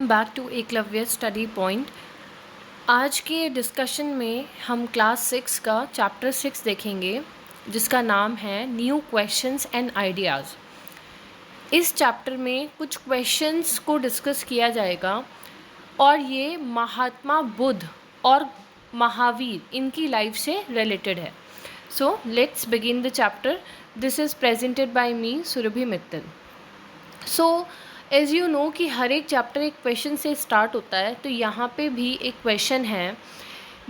Back to Eklavya study point. आज के discussion में हम क्लास 6 का चैप्टर 6 देखेंगे जिसका नाम है न्यू क्वेश्चंस एंड आइडियाज़। इस चैप्टर में कुछ क्वेश्चंस को डिस्कस किया जाएगा और ये महात्मा बुद्ध और महावीर इनकी लाइफ से रिलेटेड है। So let's begin the chapter. This is presented by me Surbhi Mittal. So as you know कि हर एक चैप्टर एक क्वेश्चन से स्टार्ट होता है, तो यहाँ पे भी एक क्वेश्चन है।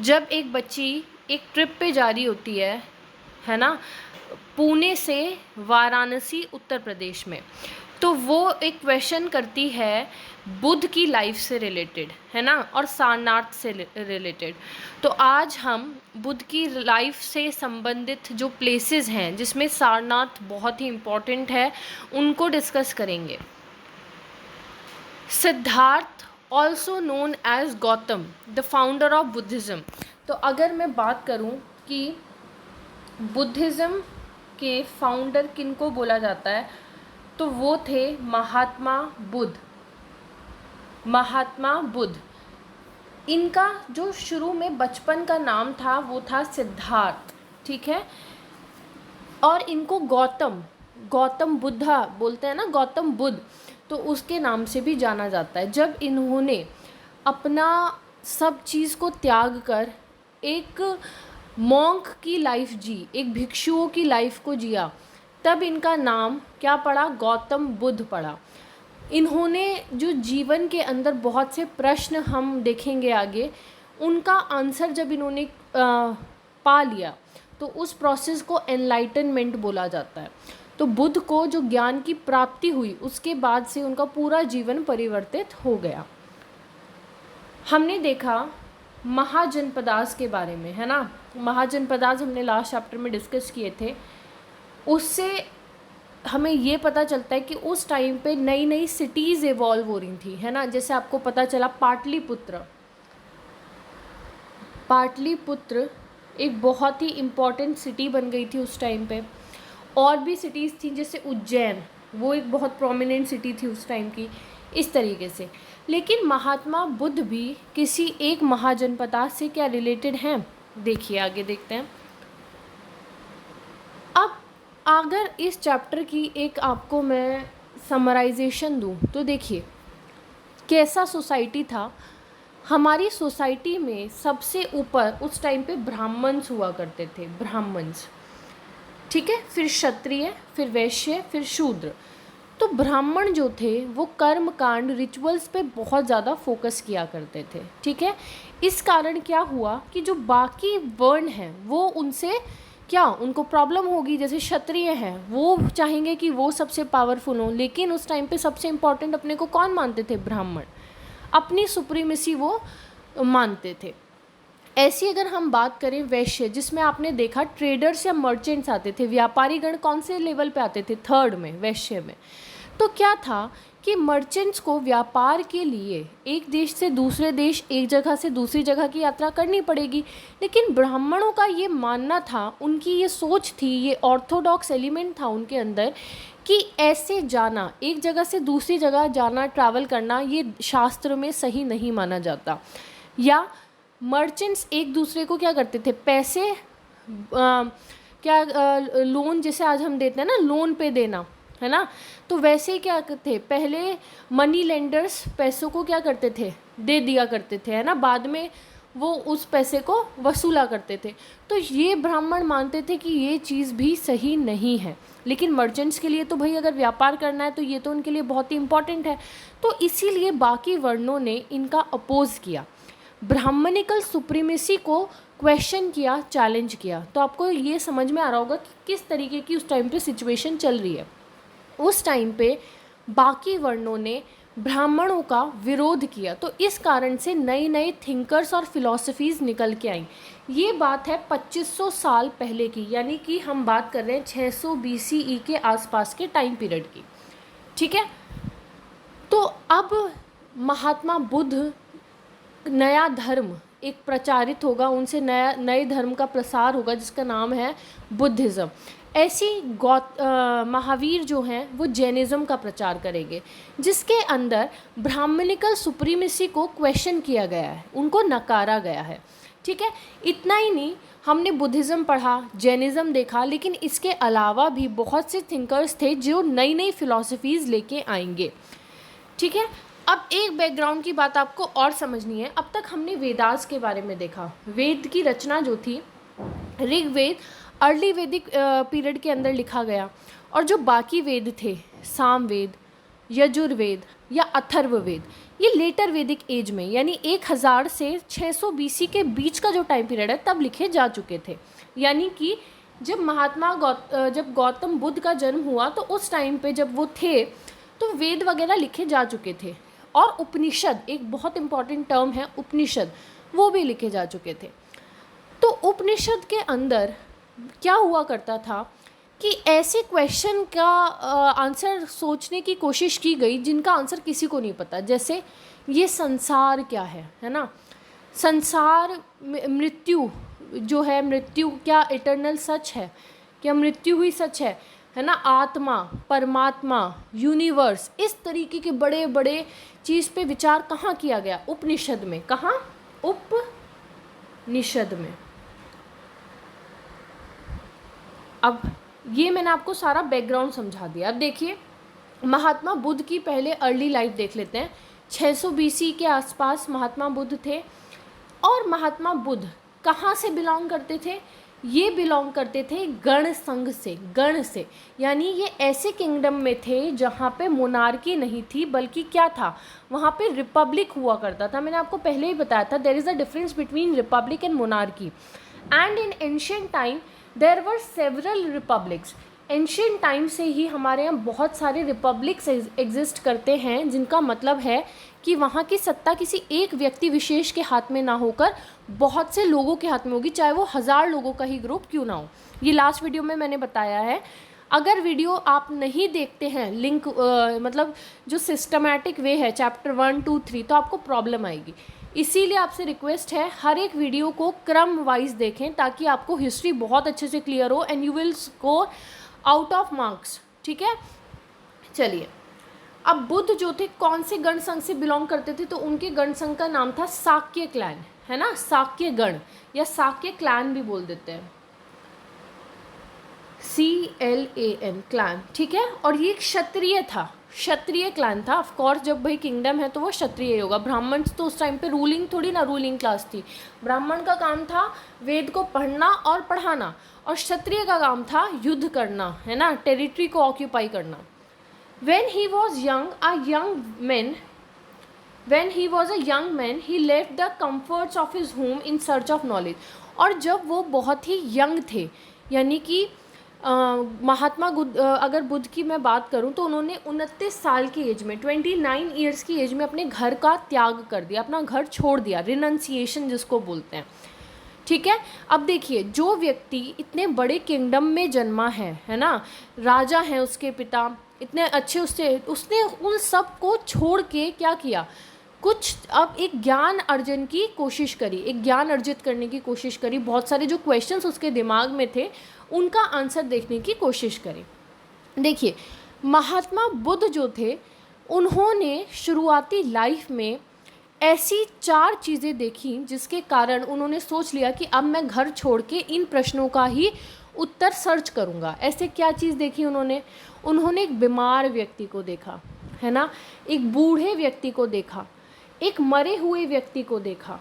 जब एक बच्ची एक ट्रिप पे जा रही होती है ना, पुणे से वाराणसी उत्तर प्रदेश में, तो वो एक क्वेश्चन करती है बुद्ध की लाइफ से रिलेटेड, है ना, और सारनाथ से रिलेटेड। तो आज हम बुद्ध की लाइफ से संबंधित जो प्लेसेस हैं जिसमें सारनाथ बहुत ही इम्पॉर्टेंट है उनको डिस्कस करेंगे। Siddhartha also known as Gautam the founder of Buddhism. तो अगर मैं बात करूं कि बुद्धिज़्म के फाउंडर किनको बोला जाता है, तो वो थे महात्मा बुद्ध। महात्मा बुद्ध, इनका जो शुरू में बचपन का नाम था वो था सिद्धार्थ, ठीक है। और इनको गौतम बुद्धा बोलते हैं ना, गौतम बुद्ध, तो उसके नाम से भी जाना जाता है। जब इन्होंने अपना सब चीज़ को त्याग कर एक मॉन्क की लाइफ जी, एक भिक्षुओं की लाइफ को जिया, तब इनका नाम क्या पड़ा? गौतम बुद्ध पड़ा। इन्होंने जो जीवन के अंदर बहुत से प्रश्न हम देखेंगे आगे, उनका आंसर जब इन्होंने पा लिया तो उस प्रोसेस को एनलाइटनमेंट बोला जाता है। तो बुद्ध को जो ज्ञान की प्राप्ति हुई उसके बाद से उनका पूरा जीवन परिवर्तित हो गया। हमने देखा महाजनपदास के बारे में, है ना। महाजनपदास हमने लास्ट चैप्टर में डिस्कस किए थे। उससे हमें ये पता चलता है कि उस टाइम पे नई नई सिटीज़ इवॉल्व हो रही थी, है ना। जैसे आपको पता चला पाटलिपुत्र एक बहुत ही इम्पॉर्टेंट सिटी बन गई थी उस टाइम पे। और भी सिटीज़ थी जैसे उज्जैन, वो एक बहुत प्रोमिनेंट सिटी थी उस टाइम की, इस तरीके से। लेकिन महात्मा बुद्ध भी किसी एक महाजनपद से क्या रिलेटेड हैं, देखिए आगे देखते हैं। अब अगर इस चैप्टर की एक आपको मैं समराइजेशन दूं तो देखिए कैसा सोसाइटी था। हमारी सोसाइटी में सबसे ऊपर उस टाइम पे ब्राह्मण्स हुआ करते थे, ब्राह्मण्स, ठीक है। फिर क्षत्रिय, फिर वैश्य, फिर शूद्र। तो ब्राह्मण जो थे वो कर्म कांड रिचुअल्स पे बहुत ज़्यादा फोकस किया करते थे, ठीक है। इस कारण क्या हुआ कि जो बाकी वर्ण हैं वो उनसे क्या, उनको प्रॉब्लम होगी। जैसे क्षत्रिय हैं, वो चाहेंगे कि वो सबसे पावरफुल हों, लेकिन उस टाइम पे सबसे इम्पॉर्टेंट अपने को कौन मानते थे? ब्राह्मण। अपनी सुप्रीमेसी वो मानते थे। ऐसी अगर हम बात करें वैश्य, जिसमें आपने देखा ट्रेडर्स या मर्चेंट्स आते थे, व्यापारी गण कौन से लेवल पे आते थे? थर्ड में, वैश्य में। तो क्या था कि मर्चेंट्स को व्यापार के लिए एक देश से दूसरे देश, एक जगह से दूसरी जगह की यात्रा करनी पड़ेगी। लेकिन ब्राह्मणों का ये मानना था, उनकी ये सोच थी, ये ऑर्थोडॉक्स एलिमेंट था उनके अंदर कि ऐसे जाना, एक जगह से दूसरी जगह जाना, ट्रैवल करना, ये शास्त्र में सही नहीं माना जाता। या मर्चेंट्स एक दूसरे को क्या करते थे? पैसे लोन, जैसे आज हम देते हैं ना, लोन पे देना, है ना। तो वैसे ही क्या थे, पहले मनी लेंडर्स पैसों को क्या करते थे? दे दिया करते थे, है ना। बाद में वो उस पैसे को वसूला करते थे। तो ये ब्राह्मण मानते थे कि ये चीज़ भी सही नहीं है। लेकिन मर्चेंट्स के लिए तो भाई अगर व्यापार करना है तो ये तो उनके लिए बहुत ही इम्पॉर्टेंट है। तो इसीलिए बाकी वर्णों ने इनका अपोज किया, ब्राह्मणिकल सुप्रीमेसी को क्वेश्चन किया, चैलेंज किया। तो आपको ये समझ में आ रहा होगा कि किस तरीके की उस टाइम पे सिचुएशन चल रही है। उस टाइम पे बाकी वर्णों ने ब्राह्मणों का विरोध किया, तो इस कारण से नई नई थिंकर्स और फिलॉसफीज़ निकल के आई। ये बात है 2500 साल पहले की, यानी कि हम बात कर रहे हैं 600 BCE के आसपास के टाइम पीरियड की, ठीक है। तो अब महात्मा बुद्ध, नया धर्म एक प्रचारित होगा, उनसे नए धर्म का प्रसार होगा जिसका नाम है बुद्धिज़्म। ऐसी महावीर जो हैं वो जैनिज़्म का प्रचार करेंगे, जिसके अंदर ब्राह्मणिकल सुप्रीमेसी को क्वेश्चन किया गया है, उनको नकारा गया है। ठीक है, इतना ही नहीं, हमने बुद्धिज़्म पढ़ा, जैनिज़्म देखा, लेकिन इसके अलावा भी बहुत से थिंकर्स थे जो नई नई फ़िलॉसफीज़ लेके आएंगे। ठीक है, अब एक बैकग्राउंड की बात आपको और समझनी है। अब तक हमने वेदास के बारे में देखा। वेद की रचना जो थी, ऋग्वेद अर्ली वैदिक पीरियड के अंदर लिखा गया, और जो बाकी वेद थे, सामवेद, यजुर्वेद या अथर्ववेद, ये लेटर वैदिक एज में, यानी 1000 से 600 बीसी के बीच का जो टाइम पीरियड है तब लिखे जा चुके थे। यानी कि जब गौतम बुद्ध का जन्म हुआ तो उस टाइम पे जब वो थे तो वेद वगैरह लिखे जा चुके थे, और उपनिषद, एक बहुत इम्पॉर्टेंट टर्म है उपनिषद, वो भी लिखे जा चुके थे। तो उपनिषद के अंदर क्या हुआ करता था कि ऐसे क्वेश्चन का आंसर सोचने की कोशिश की गई जिनका आंसर किसी को नहीं पता। जैसे ये संसार क्या है ना, संसार, मृत्यु जो है, मृत्यु क्या इटर्नल सच है, क्या मृत्यु ही सच है ना, आत्मा, परमात्मा, यूनिवर्स, इस तरीके के बड़े बड़े चीज़ पे विचार कहाँ किया गया? उपनिषद में। कहाँ? उपनिषद में। अब ये मैंने आपको सारा बैकग्राउंड समझा दिया। अब देखिए, महात्मा बुद्ध की पहले अर्ली लाइफ देख लेते हैं। 600 बीसी के आसपास महात्मा बुद्ध थे, और महात्मा बुद्ध कहाँ से बिलोंग करते थे? ये बिलोंग करते थे गण संघ से, गण से, यानी ये ऐसे किंगडम में थे जहाँ पे मोनार्की नहीं थी, बल्कि क्या था, वहाँ पे रिपब्लिक हुआ करता था। मैंने आपको पहले ही बताया था, there is a difference between republic and monarchy, and in ancient time there were several republics. Ancient time से ही हमारे यहाँ बहुत सारे रिपब्लिक्स एग्जिस्ट करते हैं, जिनका मतलब है कि वहाँ की सत्ता किसी एक व्यक्ति विशेष के हाथ में ना होकर बहुत से लोगों के हाथ में होगी, चाहे वो 1000 लोगों का ही ग्रुप क्यों ना हो। ये लास्ट वीडियो में मैंने बताया है। अगर वीडियो आप नहीं देखते हैं, लिंक मतलब जो सिस्टमैटिक वे है चैप्टर 1, 2, 3, तो आपको प्रॉब्लम आएगी। इसीलिए आपसे रिक्वेस्ट है, हर एक वीडियो को क्रम वाइज देखें, ताकि आपको हिस्ट्री बहुत अच्छे से क्लियर हो, and you will score out of marks. ठीक है, चलिए। अब बुद्ध जो थे कौन से गण संघ से बिलोंग करते थे? तो उनके गण संघ का नाम था शाक्य क्लैन, है ना, शाक्य गण या शाक्य क्लैन भी बोल देते हैं, CLAN, क्लैन। ठीक है, और ये क्षत्रिय था, क्षत्रिय क्लैन था। ऑफ कोर्स जब भाई किंगडम है तो वो क्षत्रिय होगा। ब्राह्मण तो उस टाइम पे रूलिंग थोड़ी ना, रूलिंग क्लास थी। ब्राह्मण का काम था वेद को पढ़ना और पढ़ाना, और क्षत्रिय का काम था युद्ध करना, है ना, टेरिटरी को ऑक्यूपाई करना। When he was a young man, he left the comforts of his home in search of knowledge. और जब वो बहुत ही यंग थे, यानी कि महात्मा अगर बुद्ध की मैं बात करूं तो उन्होंने 29 साल की एज में, 29 ईयर्स की एज में अपने घर का त्याग कर दिया, अपना घर छोड़ दिया, रिनंसिएशन जिसको बोलते हैं। ठीक है, अब देखिए, जो व्यक्ति इतने बड़े किंगडम में जन्मा है ना, राजा हैं उसके पिता, इतने अच्छे, उसने उन सब को छोड़ के क्या किया, कुछ अब एक ज्ञान अर्जन की कोशिश करी, एक ज्ञान अर्जित करने की कोशिश करी। बहुत सारे जो क्वेश्चंस उसके दिमाग में थे उनका आंसर देखने की कोशिश करी। देखिए, महात्मा बुद्ध जो थे, उन्होंने शुरुआती लाइफ में ऐसी 4 चीज़ें देखी जिसके कारण उन्होंने सोच लिया कि अब मैं घर छोड़ के इन प्रश्नों का ही उत्तर सर्च करूँगा। ऐसे क्या चीज़ देखी उन्होंने एक बीमार व्यक्ति को देखा, है ना, एक बूढ़े व्यक्ति को देखा, एक मरे हुए व्यक्ति को देखा,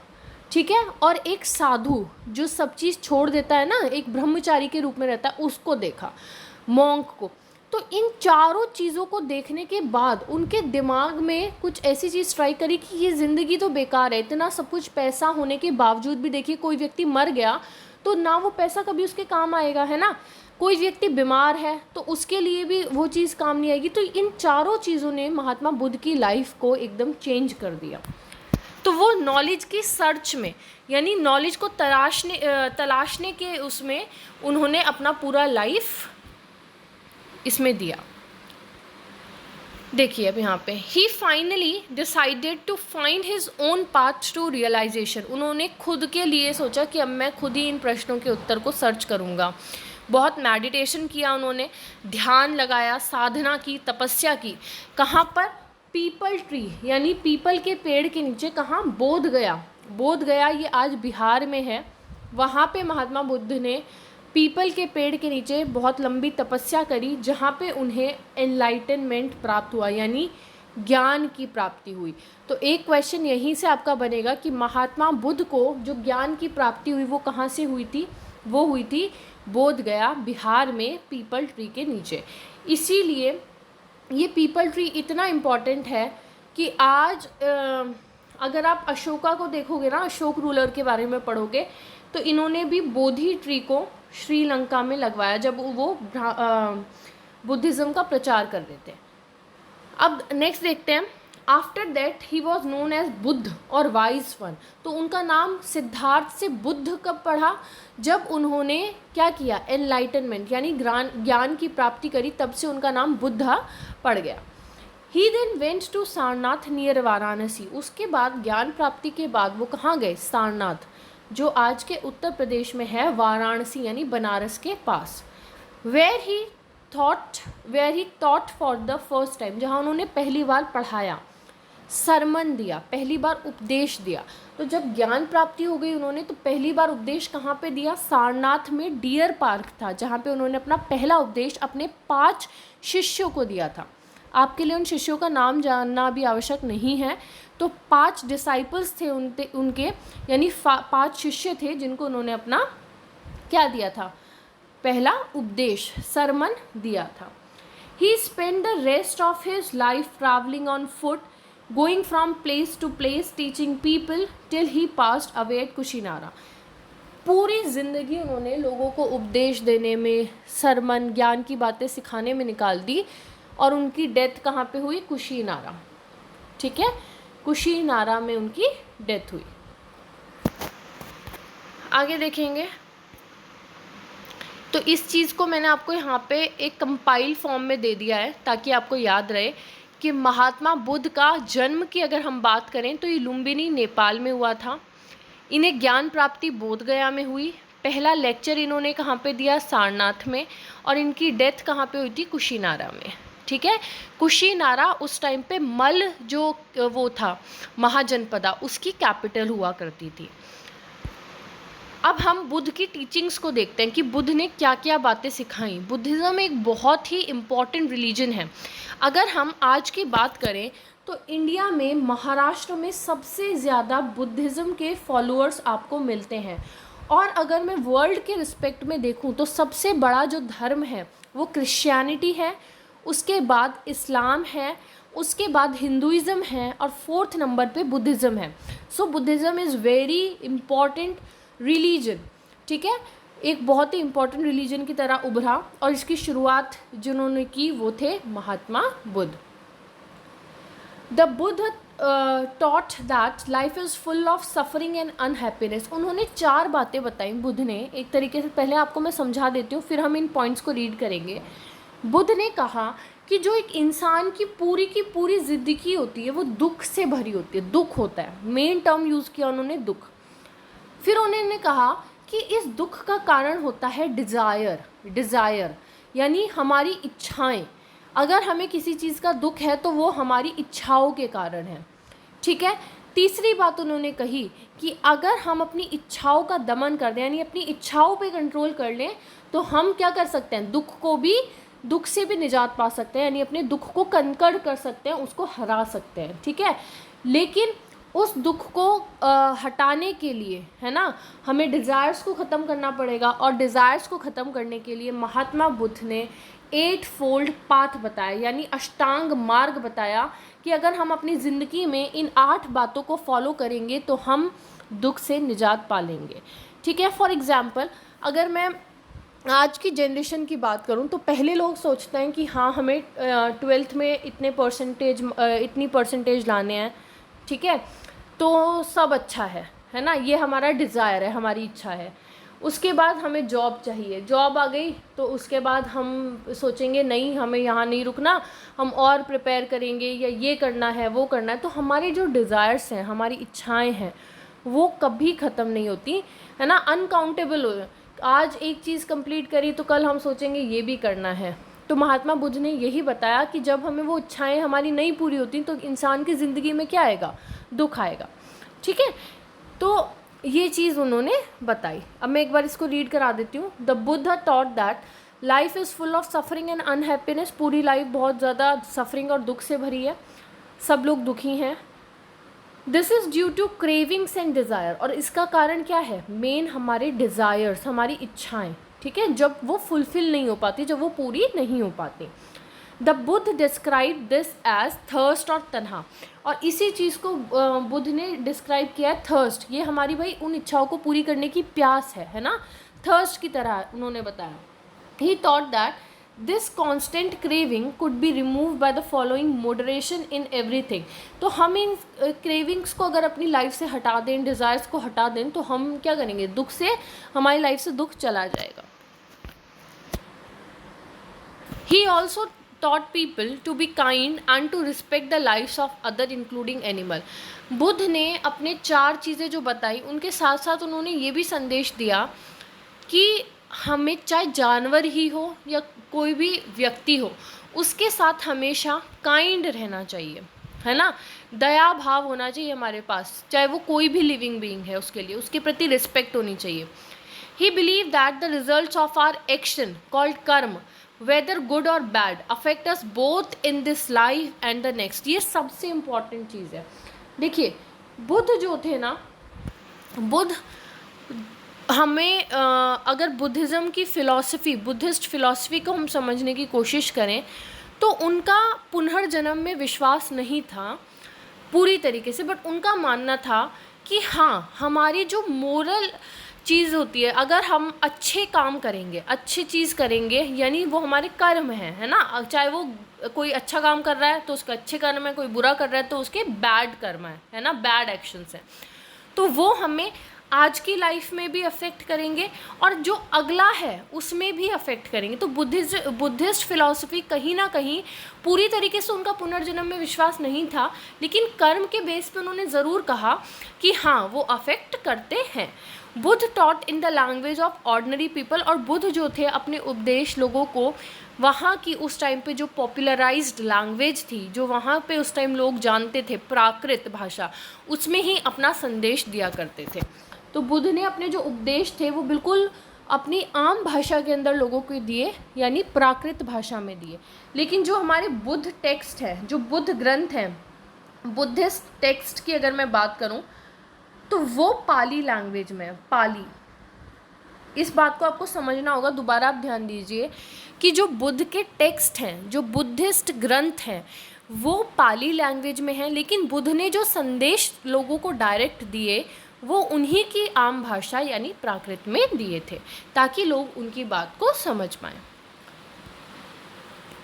ठीक है, और एक साधु जो सब चीज़ छोड़ देता है ना, एक ब्रह्मचारी के रूप में रहता है, उसको देखा, मॉन्क को। तो इन चारों चीज़ों को देखने के बाद उनके दिमाग में कुछ ऐसी चीज़ ट्राई करी कि ये ज़िंदगी तो बेकार है। इतना सब कुछ पैसा होने के बावजूद भी देखिए, कोई व्यक्ति मर गया तो ना वो पैसा कभी उसके काम आएगा, है ना, कोई व्यक्ति बीमार है तो उसके लिए भी वो चीज़ काम नहीं आएगी। तो इन चारों चीज़ों ने महात्मा बुद्ध की लाइफ को एकदम चेंज कर दिया। तो वो नॉलेज की सर्च में, यानी नॉलेज को तलाशने के उसमें उन्होंने अपना पूरा लाइफ इसमें दिया। देखिए अब यहाँ पे, he finally decided to find his own path to realisation. उन्होंने खुद के लिए सोचा कि अब मैं खुद ही इन प्रश्नों के उत्तर को सर्च करूँगा। बहुत मेडिटेशन किया उन्होंने, ध्यान लगाया, साधना की, तपस्या की। कहाँ पर? पीपल ट्री यानी पीपल के पेड़ के नीचे। कहाँ? बोध गया। बोध गया ये आज बिहार में है। वहाँ पे महात्मा बुद्ध ने पीपल के पेड़ के नीचे बहुत लंबी तपस्या करी, जहाँ पे उन्हें एनलाइटनमेंट प्राप्त हुआ, यानी ज्ञान की प्राप्ति हुई। तो एक क्वेश्चन यहीं से आपका बनेगा कि महात्मा बुद्ध को जो ज्ञान की प्राप्ति हुई वो कहाँ से हुई थी? वो हुई थी बोध गया, बिहार में, पीपल ट्री के नीचे। इसीलिए ये पीपल ट्री इतना इम्पॉर्टेंट है कि आज अगर आप अशोका को देखोगे ना, अशोक रूलर के बारे में पढ़ोगे, तो इन्होंने भी बोधि ट्री को श्रीलंका में लगवाया जब वो बुद्धिज़्म का प्रचार कर रहे थे। अब नेक्स्ट देखते हैं। After that he was known as Buddha और वाइज वन। तो उनका नाम सिद्धार्थ से बुद्ध कब पढ़ा? जब उन्होंने क्या किया? एनलाइटनमेंट यानी ज्ञान की प्राप्ति करी, तब से उनका नाम बुद्धा पड़ गया। He then went to Sarnath near Varanasi. उसके बाद ज्ञान प्राप्ति के बाद वो कहाँ गए? सारनाथ, जो आज के उत्तर प्रदेश में है, वाराणसी यानी बनारस के पास। Where he taught for the first time, जहाँ उन्होंने पहली बार पढ़ाया, सरमन दिया, पहली बार उपदेश दिया। तो जब ज्ञान प्राप्ति हो गई उन्होंने, तो पहली बार उपदेश कहाँ पे दिया? सारनाथ में डियर पार्क था, जहाँ पे उन्होंने अपना पहला उपदेश अपने 5 शिष्यों को दिया था। आपके लिए उन शिष्यों का नाम जानना भी आवश्यक नहीं है। तो 5 डिसाइपल्स थे उनके, यानी 5 शिष्य थे जिनको उन्होंने अपना क्या दिया था? पहला उपदेश, सरमन दिया था। He spend the rest of his life travelling on foot, going from place to place, teaching people till he passed away at Kushinara. पूरी ज़िंदगी उन्होंने लोगों को उपदेश देने में, सरमन, ज्ञान की बातें सिखाने में निकाल दी, और उनकी डेथ कहाँ पे हुई? कुशीनारा। ठीक है, कुशीनारा में उनकी डेथ हुई। आगे देखेंगे। तो इस चीज़ को मैंने आपको यहाँ पे एक कंपाइल फॉर्म में दे दिया है ताकि आपको याद रहे कि महात्मा बुद्ध का जन्म की अगर हम बात करें तो ये लुम्बिनी, नेपाल में हुआ था। इन्हें ज्ञान प्राप्ति बोध गया में हुई। पहला लेक्चर इन्होंने कहाँ पे दिया? सारनाथ में। और इनकी डेथ कहाँ पे हुई थी? कुशीनारा में। ठीक है, कुशीनारा उस टाइम पे मल जो वो था महाजनपदा, उसकी कैपिटल हुआ करती थी। अब हम बुद्ध की टीचिंग्स को देखते हैं कि बुद्ध ने क्या क्या बातें सिखाई। बुद्धिज़्म एक बहुत ही इम्पॉर्टेंट रिलीजन है। अगर हम आज की बात करें तो इंडिया में, महाराष्ट्र में सबसे ज़्यादा बुद्धिज़्म के फॉलोअर्स आपको मिलते हैं। और अगर मैं वर्ल्ड के रिस्पेक्ट में देखूं तो सबसे बड़ा जो धर्म है वो क्रिश्चियनिटी है, उसके बाद इस्लाम है, उसके बाद हिंदुइज़्म है, और 4th नंबर पे बुद्धिज़्म है। So Buddhism is very important religion. ठीक है, एक बहुत ही इम्पॉर्टेंट रिलीजन की तरह उभरा, और इसकी शुरुआत जिन्होंने की वो थे Mahatma Buddha. The Buddha taught that life is full of suffering and unhappiness. उन्होंने 4 बातें बताई बुद्ध ने, एक तरीके से। पहले आपको मैं समझा देती हूँ, फिर हम इन पॉइंट्स को रीड करेंगे। बुद्ध ने कहा कि जो एक इंसान की पूरी ज़िंदगी होती है वो दुख से भरी होती है, दुख होता है। मेन टर्म यूज़ किया उन्होंने, दुख। फिर उन्होंने कहा कि इस दुख का कारण होता है डिज़ायर यानी हमारी इच्छाएं। अगर हमें किसी चीज़ का दुख है तो वो हमारी इच्छाओं के कारण है। ठीक है, तीसरी बात उन्होंने कही कि अगर हम अपनी इच्छाओं का दमन कर दें, यानी अपनी इच्छाओं पे कंट्रोल कर लें, तो हम क्या कर सकते हैं? दुख से भी निजात पा सकते हैं, यानी अपने दुख को कंकर कर सकते हैं, उसको हरा सकते हैं। ठीक है, लेकिन उस दुख को हटाने के लिए, है ना, हमें डिज़ायर्स को ख़त्म करना पड़ेगा। और डिज़ायर्स को ख़त्म करने के लिए महात्मा बुद्ध ने 8 फोल्ड पाथ बताया, यानी अष्टांग मार्ग बताया कि अगर हम अपनी ज़िंदगी में इन 8 बातों को फॉलो करेंगे तो हम दुख से निजात पा लेंगे। ठीक है, फॉर एग्ज़ाम्पल अगर मैं आज की जनरेशन की बात करूं तो पहले लोग सोचते हैं कि हाँ, हमें 12th में इतनी परसेंटेज लाने हैं, ठीक है, तो सब अच्छा है ना, ये हमारा डिज़ायर है, हमारी इच्छा है। उसके बाद हमें जॉब चाहिए, जॉब आ गई तो उसके बाद हम सोचेंगे नहीं, हमें यहाँ नहीं रुकना, हम और प्रिपेयर करेंगे, या ये करना है, वो करना है। तो हमारी जो डिज़ायर्स हैं, हमारी इच्छाएं हैं, वो कभी ख़त्म नहीं होती, है ना, अनकाउंटेबल हो। आज एक चीज़ कंप्लीट करी तो कल हम सोचेंगे ये भी करना है। तो महात्मा बुद्ध ने यही बताया कि जब हमें वो इच्छाएं हमारी नहीं पूरी होती तो इंसान की ज़िंदगी में क्या आएगा, दुख आएगा। ठीक है, तो ये चीज़ उन्होंने बताई। अब मैं एक बार इसको रीड करा देती हूँ। The Buddha taught that life is full of suffering and unhappiness. पूरी लाइफ बहुत ज़्यादा सफरिंग और दुख से भरी है, सब लोग दुखी हैं। This is due to cravings and desire. और इसका कारण क्या है, मेन हमारे डिज़ायर्स, हमारी इच्छाएं, ठीक है, जब वो फुलफ़िल नहीं हो पाती, जब वो पूरी नहीं हो पाती। The Buddha describe this as thirst और तन्हा। और इसी चीज़ को बुद्ध ने डिस्क्राइब किया है थर्स्ट। ये हमारी भाई उन इच्छाओं को पूरी करने की प्यास है ना, थर्स्ट की तरह उन्होंने बताया। ही thought that this constant craving could be remove by the following moderation in everything. तो हम इन क्रेविंग्स को अगर अपनी लाइफ से हटा दें, डिज़ायर्स को हटा दें, तो हम क्या करेंगे, दुख से, हमारी लाइफ से दुख चला जाएगा। He also taught people to be kind and to respect the lives of other including animal। Buddha ने अपने 4 चीज़ें जो बताई, उनके साथ साथ उन्होंने ये भी संदेश दिया कि हमें चाहे जानवर ही हो या कोई भी व्यक्ति हो, उसके साथ हमेशा काइंड रहना चाहिए, है ना, दया भाव होना चाहिए हमारे पास, चाहे वो कोई भी लिविंग बीइंग है, उसके लिए उसके प्रति रिस्पेक्ट होनी चाहिए। He believe that the results of our action called karma whether good और bad affect us both in this life and the next. ये सबसे इम्पॉर्टेंट चीज़ है। देखिए, बुद्ध जो थे ना, बुद्ध हमें अगर बुद्धिज़्म की फ़िलॉसफ़ी, बुद्धिस्ट फ़िलॉसफ़ी को हम समझने की कोशिश करें तो उनका पुनर्जन्म में विश्वास नहीं था पूरी तरीके से, बट उनका मानना था कि हाँ, हमारी जो मोरल चीज़ होती है, अगर हम अच्छे काम करेंगे, अच्छी चीज़ करेंगे, यानी वो हमारे कर्म हैं, है ना, चाहे वो कोई अच्छा काम कर रहा है तो उसका अच्छे कर्म है, कोई बुरा कर रहा है तो उसके बैड कर्म है ना, बैड एक्शंस हैं, तो वो हमें आज की लाइफ में भी अफेक्ट करेंगे और जो अगला है उसमें भी अफेक्ट करेंगे। तो बुद्धिस्ट फिलॉसफी कहीं ना कहीं पूरी तरीके से उनका पुनर्जन्म में विश्वास नहीं था, लेकिन कर्म के बेस पे उन्होंने ज़रूर कहा कि हाँ, वो अफेक्ट करते हैं। Buddha taught in the language of ordinary people. और बुद्ध जो थे अपने उपदेश लोगों को वहाँ की उस टाइम पे जो पॉपुलराइज्ड लैंग्वेज थी, जो वहाँ पे उस टाइम लोग जानते थे, प्राकृत भाषा, उसमें ही अपना संदेश दिया करते थे। तो बुद्ध ने अपने जो उपदेश थे वो बिल्कुल अपनी आम भाषा के अंदर लोगों को दिए, यानी प्राकृत भाषा में दिए। लेकिन जो हमारे बुद्ध टेक्स्ट है, जो बुद्ध ग्रंथ हैं, बुद्धिस्ट टेक्स्ट की अगर मैं बात करूं तो वो पाली लैंग्वेज में है, पाली। इस बात को आपको समझना होगा, दोबारा आप ध्यान दीजिए कि जो बुद्ध के टेक्स्ट हैं, जो बुद्धिस्ट ग्रंथ हैं, वो पाली लैंग्वेज में हैं, लेकिन बुद्ध ने जो संदेश लोगों को डायरेक्ट दिए वो उन्हीं की आम भाषा यानी प्राकृत में दिए थे, ताकि लोग उनकी बात को समझ पाएँ।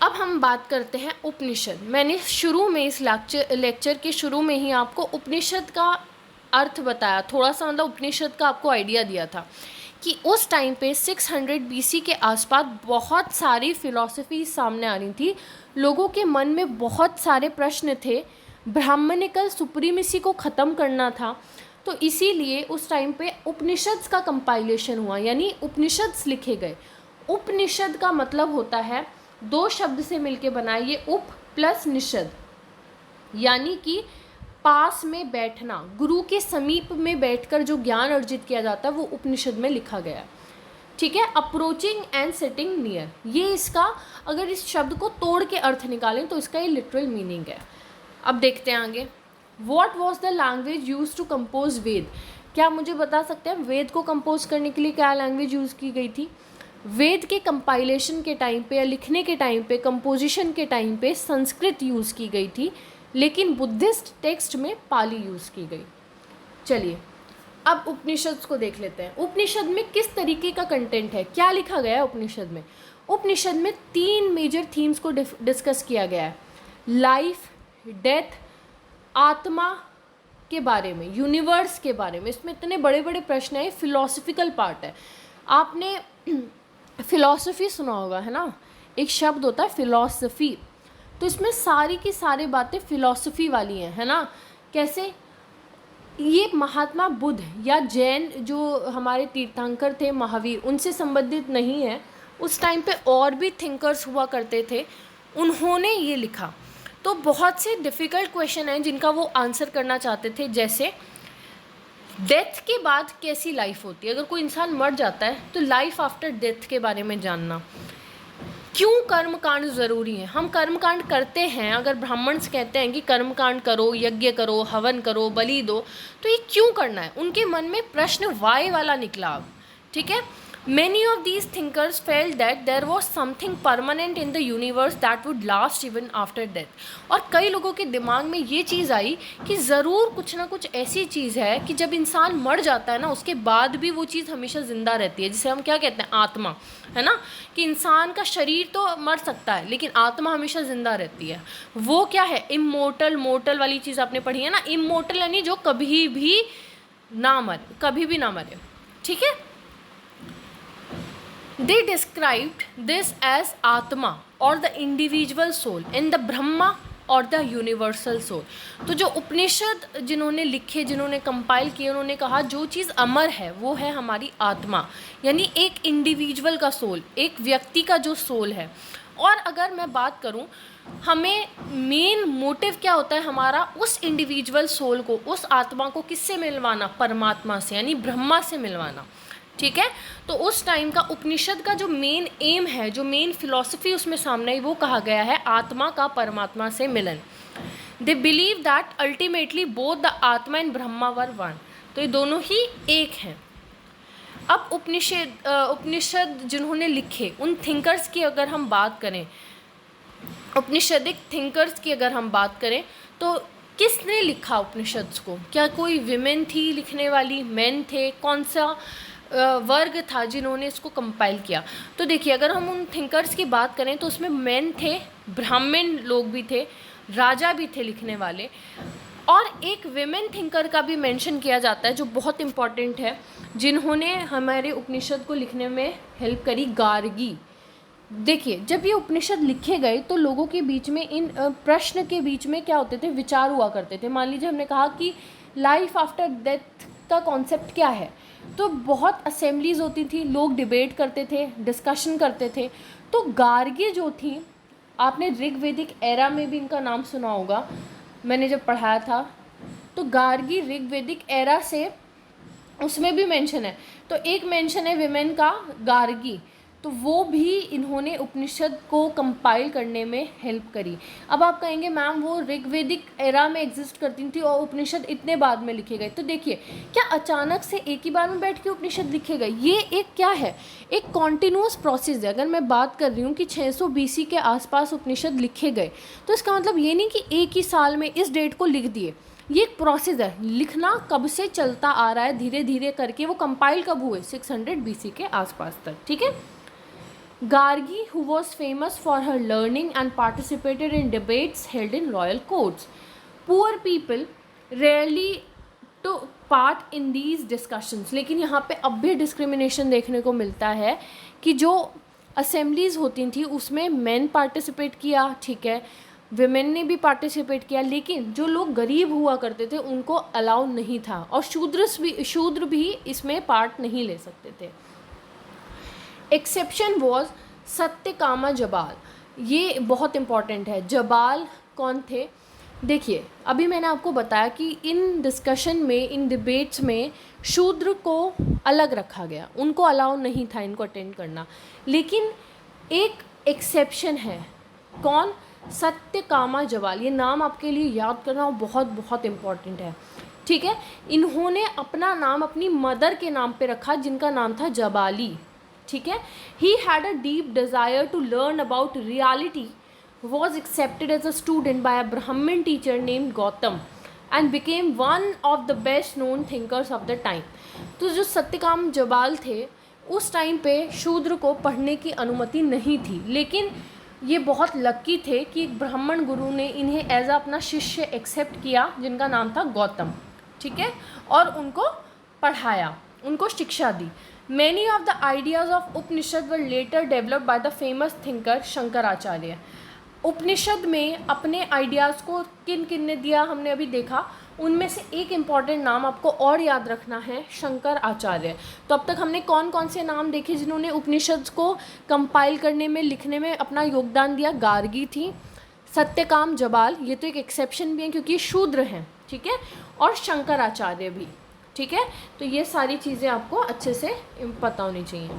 अब हम बात करते हैं उपनिषद। मैंने शुरू में इस लेक्चर के शुरू में ही आपको उपनिषद का अर्थ बताया, थोड़ा सा मतलब उपनिषद का आपको आइडिया दिया था कि उस टाइम पे 600 BC के आसपास बहुत सारी फ़िलॉसफी सामने आ रही थी, लोगों के मन में बहुत सारे प्रश्न थे, ब्राह्मणिकल सुप्रीमेसी को ख़त्म करना था। तो इसीलिए उस टाइम पे उपनिषद का कंपाइलेशन हुआ, यानी उपनिषद लिखे गए। उपनिषद का मतलब होता है 2 शब्द से मिलके बना, ये उप प्लस निषद, यानी कि पास में बैठना, गुरु के समीप में बैठकर जो ज्ञान अर्जित किया जाता है वो उपनिषद में लिखा गया। ठीक है, अप्रोचिंग एंड सिटिंग नियर, ये इसका अगर इस शब्द को तोड़ के अर्थ निकालें तो इसका ये लिटरल मीनिंग है। अब देखते हैं आगे। What was the language used to compose वेद? क्या मुझे बता सकते हैं वेद को कंपोज करने के लिए क्या लैंग्वेज यूज़ की गई थी? वेद के कंपाइलेशन के टाइम पे या लिखने के टाइम पे, कंपोजिशन के टाइम पे संस्कृत यूज़ की गई थी, लेकिन बुद्धिस्ट टेक्स्ट में पाली यूज़ की गई। चलिए अब उपनिषद को देख लेते हैं। उपनिषद में किस तरीके का कंटेंट है, क्या लिखा गया है उपनिषद में? उपनिषद में 3 मेजर थीम्स को डिस्कस किया गया है। लाइफ, डेथ, आत्मा के बारे में, यूनिवर्स के बारे में। इसमें इतने बड़े बड़े प्रश्न हैं, फिलॉसफिकल पार्ट है। आपने फिलॉसफी सुना होगा, है ना, एक शब्द होता है फिलॉसफी, तो इसमें सारी की सारी बातें फिलॉसफी वाली हैं, है ना। कैसे? ये महात्मा बुद्ध या जैन जो हमारे तीर्थंकर थे महावीर, उनसे संबंधित नहीं है। उस टाइम पे और भी थिंकर्स हुआ करते थे, उन्होंने ये लिखा। तो बहुत से डिफ़िकल्ट क्वेश्चन हैं जिनका वो आंसर करना चाहते थे, जैसे डेथ के बाद कैसी लाइफ होती है, अगर कोई इंसान मर जाता है तो लाइफ आफ्टर डेथ के बारे में जानना, क्यों कर्म कांड ज़रूरी है, हम कर्म कांड करते हैं, अगर ब्राह्मण्स कहते हैं कि कर्म कांड करो, यज्ञ करो, हवन करो, बलि दो, तो ये क्यों करना है, उनके मन में प्रश्न वाई वाला निकला। ठीक है, many of these thinkers felt that there was something permanent in the universe that would last even after death। और कई लोगों के दिमाग में ये चीज़ आई कि ज़रूर कुछ ना कुछ ऐसी चीज़ है कि जब इंसान मर जाता है ना, उसके बाद भी वो चीज़ हमेशा ज़िंदा रहती है, जिसे हम क्या कहते हैं, आत्मा, है ना, कि इंसान का शरीर तो मर सकता है लेकिन आत्मा हमेशा ज़िंदा रहती है। वो क्या है, इमोर्टल, मोर्टल वाली चीज़ आपने पढ़ी है ना, इमोर्टल यानी जो कभी भी ना मरे, कभी भी ना मरे। ठीक है, they described this as atma or the individual soul and the brahma और द यूनिवर्सल सोल। तो जो उपनिषद जिन्होंने लिखे, जिन्होंने कंपाइल किए, उन्होंने कहा जो चीज़ अमर है वो है हमारी आत्मा, यानी एक इंडिविजुअल का सोल, एक व्यक्ति का जो सोल है। और अगर मैं बात करूं, हमें मेन मोटिव क्या होता है हमारा, उस इंडिविजुअल सोल को, उस आत्मा को किससे मिलवाना, परमात्मा से, यानी ब्रह्मा से मिलवाना। ठीक है, तो उस टाइम का उपनिषद का जो मेन एम है, जो मेन फिलॉसफी उसमें सामने आई, वो कहा गया है आत्मा का परमात्मा से मिलन। They believe that ultimately both the atma and Brahma were one. तो ये दोनों ही एक हैं। अब उपनिषद जिन्होंने लिखे उन थिंकर्स की अगर हम बात करें, उपनिषदिक थिंकर्स की अगर हम बात करें, तो किसने लिखा उपनिषद को, क्या कोई विमेन थी लिखने वाली, मेन थे, कौन सा वर्ग था जिन्होंने इसको कंपाइल किया। तो देखिए, अगर हम उन थिंकर्स की बात करें तो उसमें मेन थे, ब्राह्मण लोग भी थे, राजा भी थे लिखने वाले, और एक विमेन थिंकर का भी मेंशन किया जाता है जो बहुत इम्पॉर्टेंट है, जिन्होंने हमारे उपनिषद को लिखने में हेल्प करी, गार्गी। देखिए, जब ये उपनिषद लिखे गए तो लोगों के बीच में, इन प्रश्न के बीच में क्या होते थे, विचार हुआ करते थे। मान लीजिए हमने कहा कि लाइफ आफ्टर डेथ का कॉन्सेप्ट क्या है, तो बहुत असेंबलीज होती थी, लोग डिबेट करते थे, डिस्कशन करते थे। तो गार्गी जो थी, आपने ऋग्वेदिक एरा में भी इनका नाम सुना होगा, मैंने जब पढ़ाया था, तो गार्गी ऋग्वेदिक एरा से, उसमें भी मेंशन है। तो एक मेंशन है विमेन का, गार्गी, तो वो भी इन्होंने उपनिषद को कंपाइल करने में हेल्प करी। अब आप कहेंगे मैम वो ऋग्वेदिक एरा में एग्जिस्ट करती थी और उपनिषद इतने बाद में लिखे गए। तो देखिए, क्या अचानक से एक ही बार में बैठ के उपनिषद लिखे गए, ये एक क्या है, एक कॉन्टिन्यूस प्रोसेस है। अगर मैं बात कर रही हूँ कि 600 BC के आसपास उपनिषद लिखे गए, तो इसका मतलब ये नहीं कि एक ही साल में इस डेट को लिख दिए, ये एक प्रोसेस है। लिखना कब से चलता आ रहा है, धीरे धीरे करके वो कंपाइल कब हुए, 600 BC के आसपास तक। ठीक है, Gargi, who was famous for her learning and participated in debates held in royal courts. Poor people rarely took part in these discussions. लेकिन यहाँ पे अब भी डिस्क्रिमिनेशन देखने को मिलता है कि जो असेंबलीज होती थी उसमें मेन पार्टिसिपेट किया, ठीक है, विमेन ने भी पार्टिसिपेट किया, लेकिन जो लोग गरीब हुआ करते थे उनको अलाउ नहीं था, और शूद्र भी इसमें पार्ट नहीं ले सकते थे। Exception was Satyakama Jabala. ये बहुत इम्पॉर्टेंट है। जबाल कौन थे? देखिए, अभी मैंने आपको बताया कि इन डिस्कशन में, इन डिबेट्स में शूद्र को अलग रखा गया, उनको अलाउ नहीं था इनको अटेंड करना। लेकिन एक एक्सेप्शन है, कौन? सत्यकामा जबाल। ये नाम आपके लिए याद करना बहुत बहुत इम्पॉर्टेंट है। ठीक है, इन्होंने अपना नाम अपनी मदर के नाम पे रखा जिनका नाम था जबाली। ठीक है, he had a deep desire to learn about reality, was accepted as a student by a Brahmin teacher named Gautam and became one of the best known thinkers of the time। तो जो सत्यकाम जबाल थे उस time पे शूद्र को पढ़ने की अनुमति नहीं थी, लेकिन ये बहुत लकी थे कि एक ब्राह्मण गुरु ने इन्हें एज अपना शिष्य एक्सेप्ट किया जिनका नाम था गौतम। ठीक है, और उनको पढ़ाया, उनको शिक्षा दी। Many of the ideas of Upanishad were later developed by the famous thinker Shankaracharya. उपनिषद में अपने आइडियाज़ को किन किन ने दिया हमने अभी देखा, उनमें से एक इम्पॉर्टेंट नाम आपको और याद रखना है, शंकर आचार्य। तो अब तक हमने कौन कौन से नाम देखे जिन्होंने उपनिषद को कंपाइल करने में, लिखने में अपना योगदान दिया? गार्गी थी, सत्यकाम जबाल, ये तो एक एक्सेप्शन भी है क्योंकि शूद्र हैं, ठीक है, और शंकराचार्य भी, ठीक है। तो ये सारी चीज़ें आपको अच्छे से पता होनी चाहिए।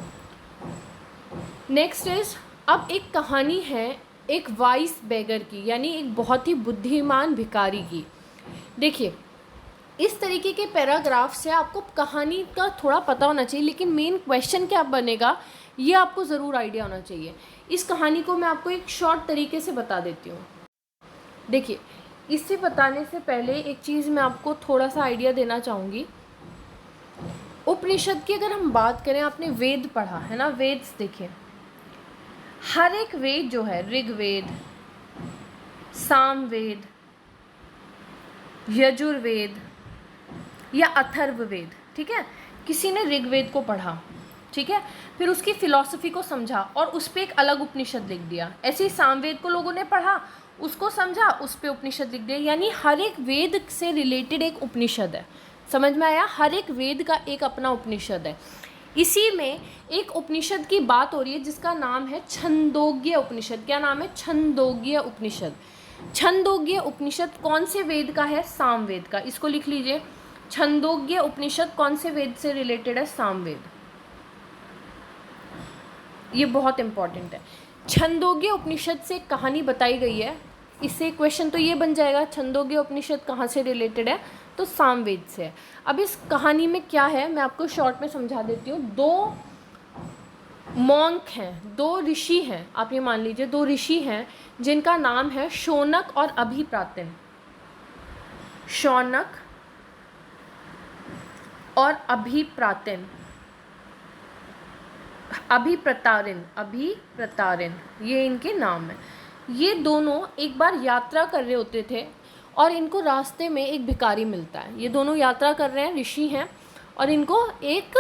नेक्स्ट इज, अब एक कहानी है एक वाइस बेगर की, यानी एक बहुत ही बुद्धिमान भिखारी की। देखिए, इस तरीके के पैराग्राफ से आपको कहानी का थोड़ा पता होना चाहिए, लेकिन मेन क्वेश्चन क्या बनेगा ये आपको ज़रूर आइडिया होना चाहिए। इस कहानी को मैं आपको एक शॉर्ट तरीके से बता देती हूँ। देखिए, इससे बताने से पहले एक चीज़ मैं आपको थोड़ा सा आइडिया देना चाहूँगी। उपनिषद की अगर हम बात करें, आपने वेद पढ़ा है ना, वेद्स देखिए, हर एक वेद जो है, ऋग्वेद, सामवेद, यजुर्वेद या अथर्ववेद, ठीक है, किसी ने ऋग्वेद को पढ़ा, ठीक है, फिर उसकी फिलॉसफी को समझा और उस पर एक अलग उपनिषद लिख दिया। ऐसे ही सामवेद को लोगों ने पढ़ा, उसको समझा, उस पर उपनिषद लिख दिया। यानी हर एक वेद से रिलेटेड एक उपनिषद है। समझ में आया? हर एक वेद का एक अपना उपनिषद है। इसी में एक उपनिषद की बात हो रही है जिसका नाम है छंदोग्य उपनिषद। क्या नाम है? छंदोग्य उपनिषद। छंदोग्य उपनिषद कौन से वेद का है? सामवेद का। इसको लिख लीजिए, छंदोग्य उपनिषद कौन से वेद से रिलेटेड है? सामवेद। ये बहुत इंपॉर्टेंट है। छंदोग्य उपनिषद से कहानी बताई गई है। इससे क्वेश्चन तो ये बन जाएगा, छंदोग्य उपनिषद कहाँ से रिलेटेड है? तो सामवेद से। अब इस कहानी में क्या है मैं आपको शॉर्ट में समझा देती हूँ। दो मॉन्क हैं, दो ऋषि हैं, आप ये मान लीजिए दो ऋषि हैं जिनका नाम है शौनक और अभिप्रातिन। शौनक और अभिप्रातिन, अभिप्रतारिन, ये इनके नाम है। ये दोनों एक बार यात्रा कर रहे होते थे और इनको रास्ते में एक भिखारी मिलता है। ये दोनों यात्रा कर रहे हैं, ऋषि हैं, और इनको एक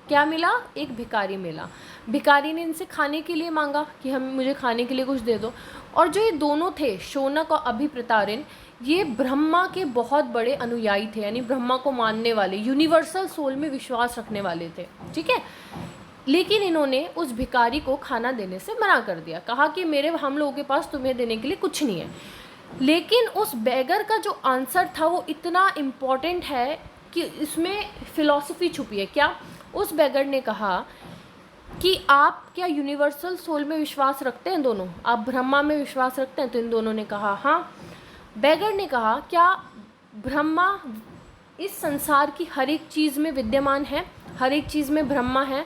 क्या मिला? एक भिखारी मिला। भिखारी ने इनसे खाने के लिए मांगा कि मुझे खाने के लिए कुछ दे दो। और जो ये दोनों थे, शौनक और अभिप्रतारिन, ये ब्रह्मा के बहुत बड़े अनुयायी थे, यानी ब्रह्मा को मानने वाले, यूनिवर्सल सोल में विश्वास रखने वाले थे, ठीक है। लेकिन इन्होंने उस भिखारी को खाना देने से मना कर दिया, कहा कि हम लोगों के पास तुम्हें देने के लिए कुछ नहीं है। लेकिन उस बेगर का जो आंसर था वो इतना इम्पॉर्टेंट है कि इसमें फ़िलॉसफी छुपी है। क्या? उस बेगर ने कहा कि आप क्या यूनिवर्सल सोल में विश्वास रखते हैं? दोनों, आप ब्रह्मा में विश्वास रखते हैं? तो इन दोनों ने कहा हाँ। बेगर ने कहा क्या ब्रह्मा इस संसार की हर एक चीज़ में विद्यमान है? हर एक चीज़ में ब्रह्मा है?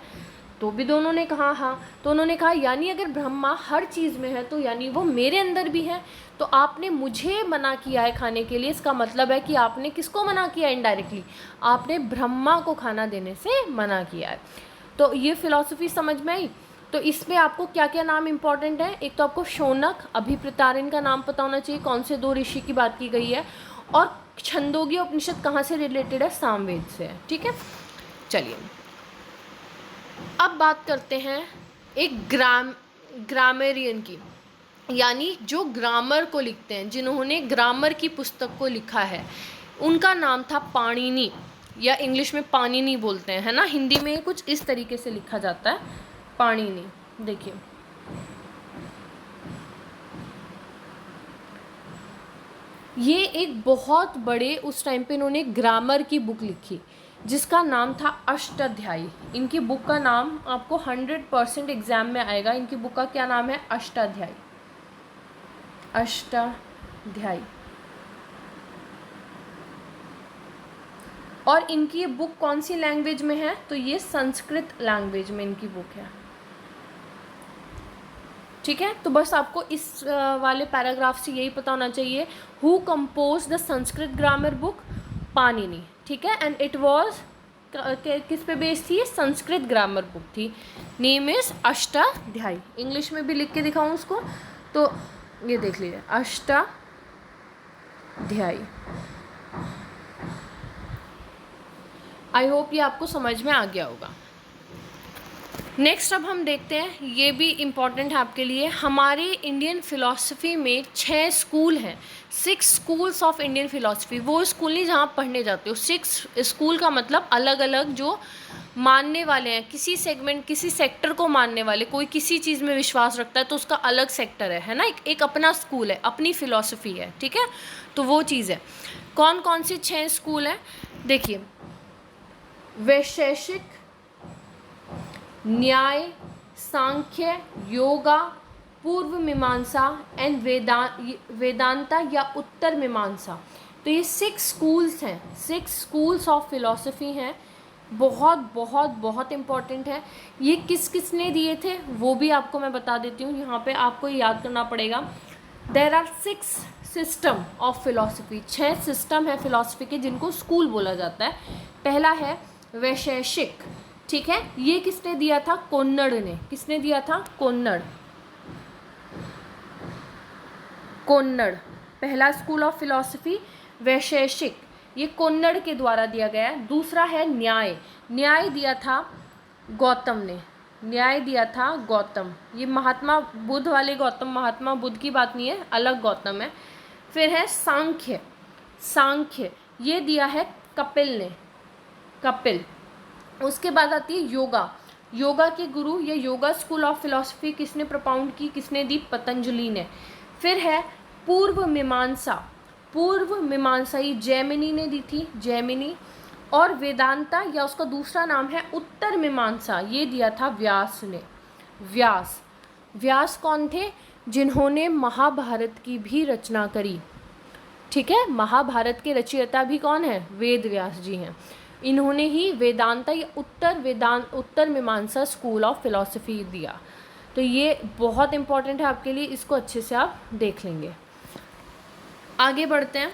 तो भी दोनों ने कहा हाँ। तो उन्होंने कहा यानी अगर ब्रह्मा हर चीज़ में है तो यानी वो मेरे अंदर भी है। तो आपने मुझे मना किया है खाने के लिए, इसका मतलब है कि आपने किसको मना किया? इनडायरेक्टली आपने ब्रह्मा को खाना देने से मना किया है। तो ये फिलॉसफी समझ में आई। तो इसमें आपको क्या क्या नाम इंपॉर्टेंट है? एक तो आपको शौनक, अभिप्रतारिन का नाम पता होना चाहिए, कौन से दो ऋषि की बात की गई है, और छंदोग्य उपनिषद कहाँ से रिलेटेड है? सामवेद से है, ठीक है। चलिए अब बात करते हैं एक ग्रामरियन की, यानी जो ग्रामर को लिखते हैं, जिन्होंने ग्रामर की पुस्तक को लिखा है। उनका नाम था पाणिनि, या इंग्लिश में पाणिनि बोलते हैं, है ना। हिंदी में कुछ इस तरीके से लिखा जाता है, पाणिनि। देखिए ये एक बहुत बड़े, उस टाइम पे इन्होंने ग्रामर की बुक लिखी जिसका नाम था अष्टाध्यायी। इनकी बुक का नाम आपको 100% एग्जाम में आएगा। इनकी बुक का क्या नाम है? अष्टाध्यायी। अष्टाध्यायी। और इनकी ये बुक कौन सी लैंग्वेज में है? तो ये संस्कृत लैंग्वेज में इनकी बुक है, ठीक है। तो बस आपको इस वाले पैराग्राफ से यही पता होना चाहिए, who compose the Sanskrit grammar book? Panini, ठीक है। एंड इट वाज किस पे बेस्ड थी? संस्कृत ग्रामर बुक थी। Name is Ashtadhyayi. इंग्लिश में भी लिख के दिखाऊं उसको? तो ये देख लीजिए, अष्टाध्यायी। आई होप ये आपको समझ में आ गया होगा। नेक्स्ट अब हम देखते हैं, ये भी इम्पॉर्टेंट है आपके लिए, हमारे इंडियन फ़िलॉसफ़ी में 6 स्कूल हैं, 6 स्कूल्स ऑफ इंडियन फ़िलॉसफ़ी। वो स्कूल नहीं जहाँ आप पढ़ने जाते हो, 6 स्कूल का मतलब अलग अलग जो मानने वाले हैं, किसी सेगमेंट किसी सेक्टर को मानने वाले, कोई किसी चीज़ में विश्वास रखता है तो उसका अलग सेक्टर है ना, एक अपना स्कूल है, अपनी फ़िलॉसफ़ी है, ठीक है। तो वो चीज़ है। कौन कौन से 6 स्कूल हैं देखिए, वैशेषिक, न्याय, सांख्य, योगा, पूर्व मीमांसा एंड वेदांता या उत्तर मीमांसा। तो ये 6 स्कूल्स हैं, 6 स्कूल्स ऑफ फिलॉसफी हैं। बहुत बहुत बहुत इम्पॉर्टेंट है। ये किस किस ने दिए थे वो भी आपको मैं बता देती हूँ, यहाँ पे आपको याद करना पड़ेगा। There are 6 system of philosophy, 6 system है फिलॉसफी के जिनको स्कूल बोला जाता है। पहला है वैशेषिक, ठीक है, ये किसने दिया था? कोन्नड़ ने। किसने दिया था? कोन्नड़। कोन्नड़ पहला स्कूल ऑफ फिलॉसफी वैशेषिक, ये कोन्नड़ के द्वारा दिया गया है। दूसरा है न्याय, न्याय दिया था गौतम ने, न्याय दिया था गौतम। ये महात्मा बुद्ध वाले गौतम, महात्मा बुद्ध की बात नहीं है, अलग गौतम है। फिर है सांख्य, सांख्य ये दिया है कपिल ने, कपिल। उसके बाद आती है योगा, योगा के गुरु या योगा स्कूल ऑफ फिलॉसफी किसने propound की? किसने दी? पतंजलि ने। फिर है पूर्व मीमांसा, पूर्व मीमांसा ये जैमिनी ने दी थी, जैमिनी। और वेदांता या उसका दूसरा नाम है उत्तर मीमांसा, ये दिया था व्यास ने, व्यास। व्यास कौन थे? जिन्होंने महाभारत की भी रचना करी, ठीक है। महाभारत के रचयिता भी कौन है? वेद व्यास जी हैं। इन्होंने ही वेदांता या उत्तर मीमांसा स्कूल ऑफ फिलॉसफी दिया। तो ये बहुत इंपॉर्टेंट है आपके लिए, इसको अच्छे से आप देख लेंगे। आगे बढ़ते हैं।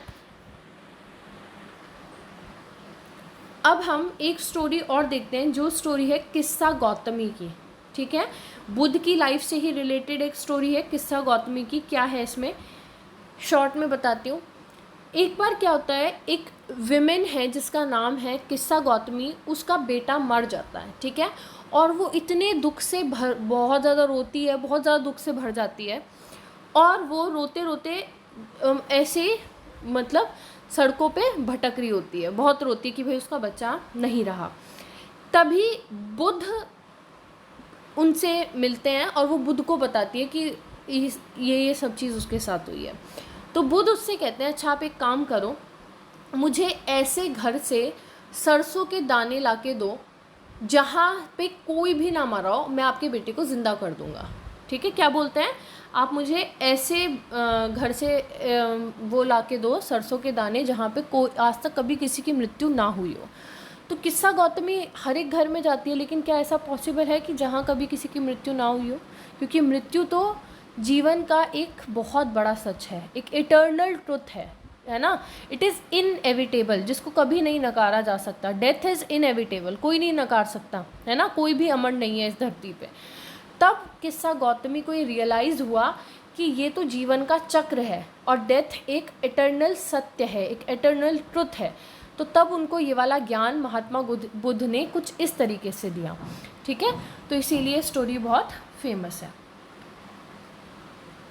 अब हम एक स्टोरी और देखते हैं, जो स्टोरी है किस्सा गौतमी की, ठीक है। बुद्ध की लाइफ से ही रिलेटेड एक स्टोरी है किस्सा गौतमी की। क्या है इसमें, शॉर्ट में बताती हूँ। एक बार क्या होता है, एक विमेन है जिसका नाम है किस्सा गौतमी, उसका बेटा मर जाता है, ठीक है। और वो इतने दुख से बहुत ज़्यादा रोती है, बहुत ज़्यादा दुख से भर जाती है। और वो रोते रोते ऐसे मतलब सड़कों पे भटक रही होती है, बहुत रोती है कि भाई उसका बच्चा नहीं रहा। तभी बुद्ध उनसे मिलते हैं और वो बुद्ध को बताती है कि ये सब चीज़ उसके साथ हुई है। तो बुद्ध उससे कहते हैं, अच्छा आप एक काम करो, मुझे ऐसे घर से सरसों के दाने लाके दो जहाँ पे कोई भी ना मरा हो, मैं आपके बेटे को ज़िंदा कर दूँगा, ठीक है। क्या बोलते हैं, आप मुझे ऐसे घर से वो लाके दो सरसों के दाने जहाँ पे कोई आज तक कभी किसी की मृत्यु ना हुई हो। तो किस्सा गौतमी हर एक घर में जाती है, लेकिन क्या ऐसा पॉसिबल है कि जहाँ कभी किसी की मृत्यु ना हुई हो? क्योंकि मृत्यु तो जीवन का एक बहुत बड़ा सच है, एक इटर्नल ट्रुथ है ना। इट इज़ इनएविटेबल, जिसको कभी नहीं नकारा जा सकता। डेथ इज़ इनएविटेबल, कोई नहीं नकार सकता, है ना। कोई भी अमर नहीं है इस धरती पे। तब किस्सा गौतमी को ये रियलाइज़ हुआ कि ये तो जीवन का चक्र है और डेथ एक इटर्नल सत्य है, एक इटर्नल ट्रुथ है। तो तब उनको ये वाला ज्ञान महात्मा बुद्ध ने कुछ इस तरीके से दिया, ठीक है। तो इसीलिए स्टोरी बहुत फेमस है।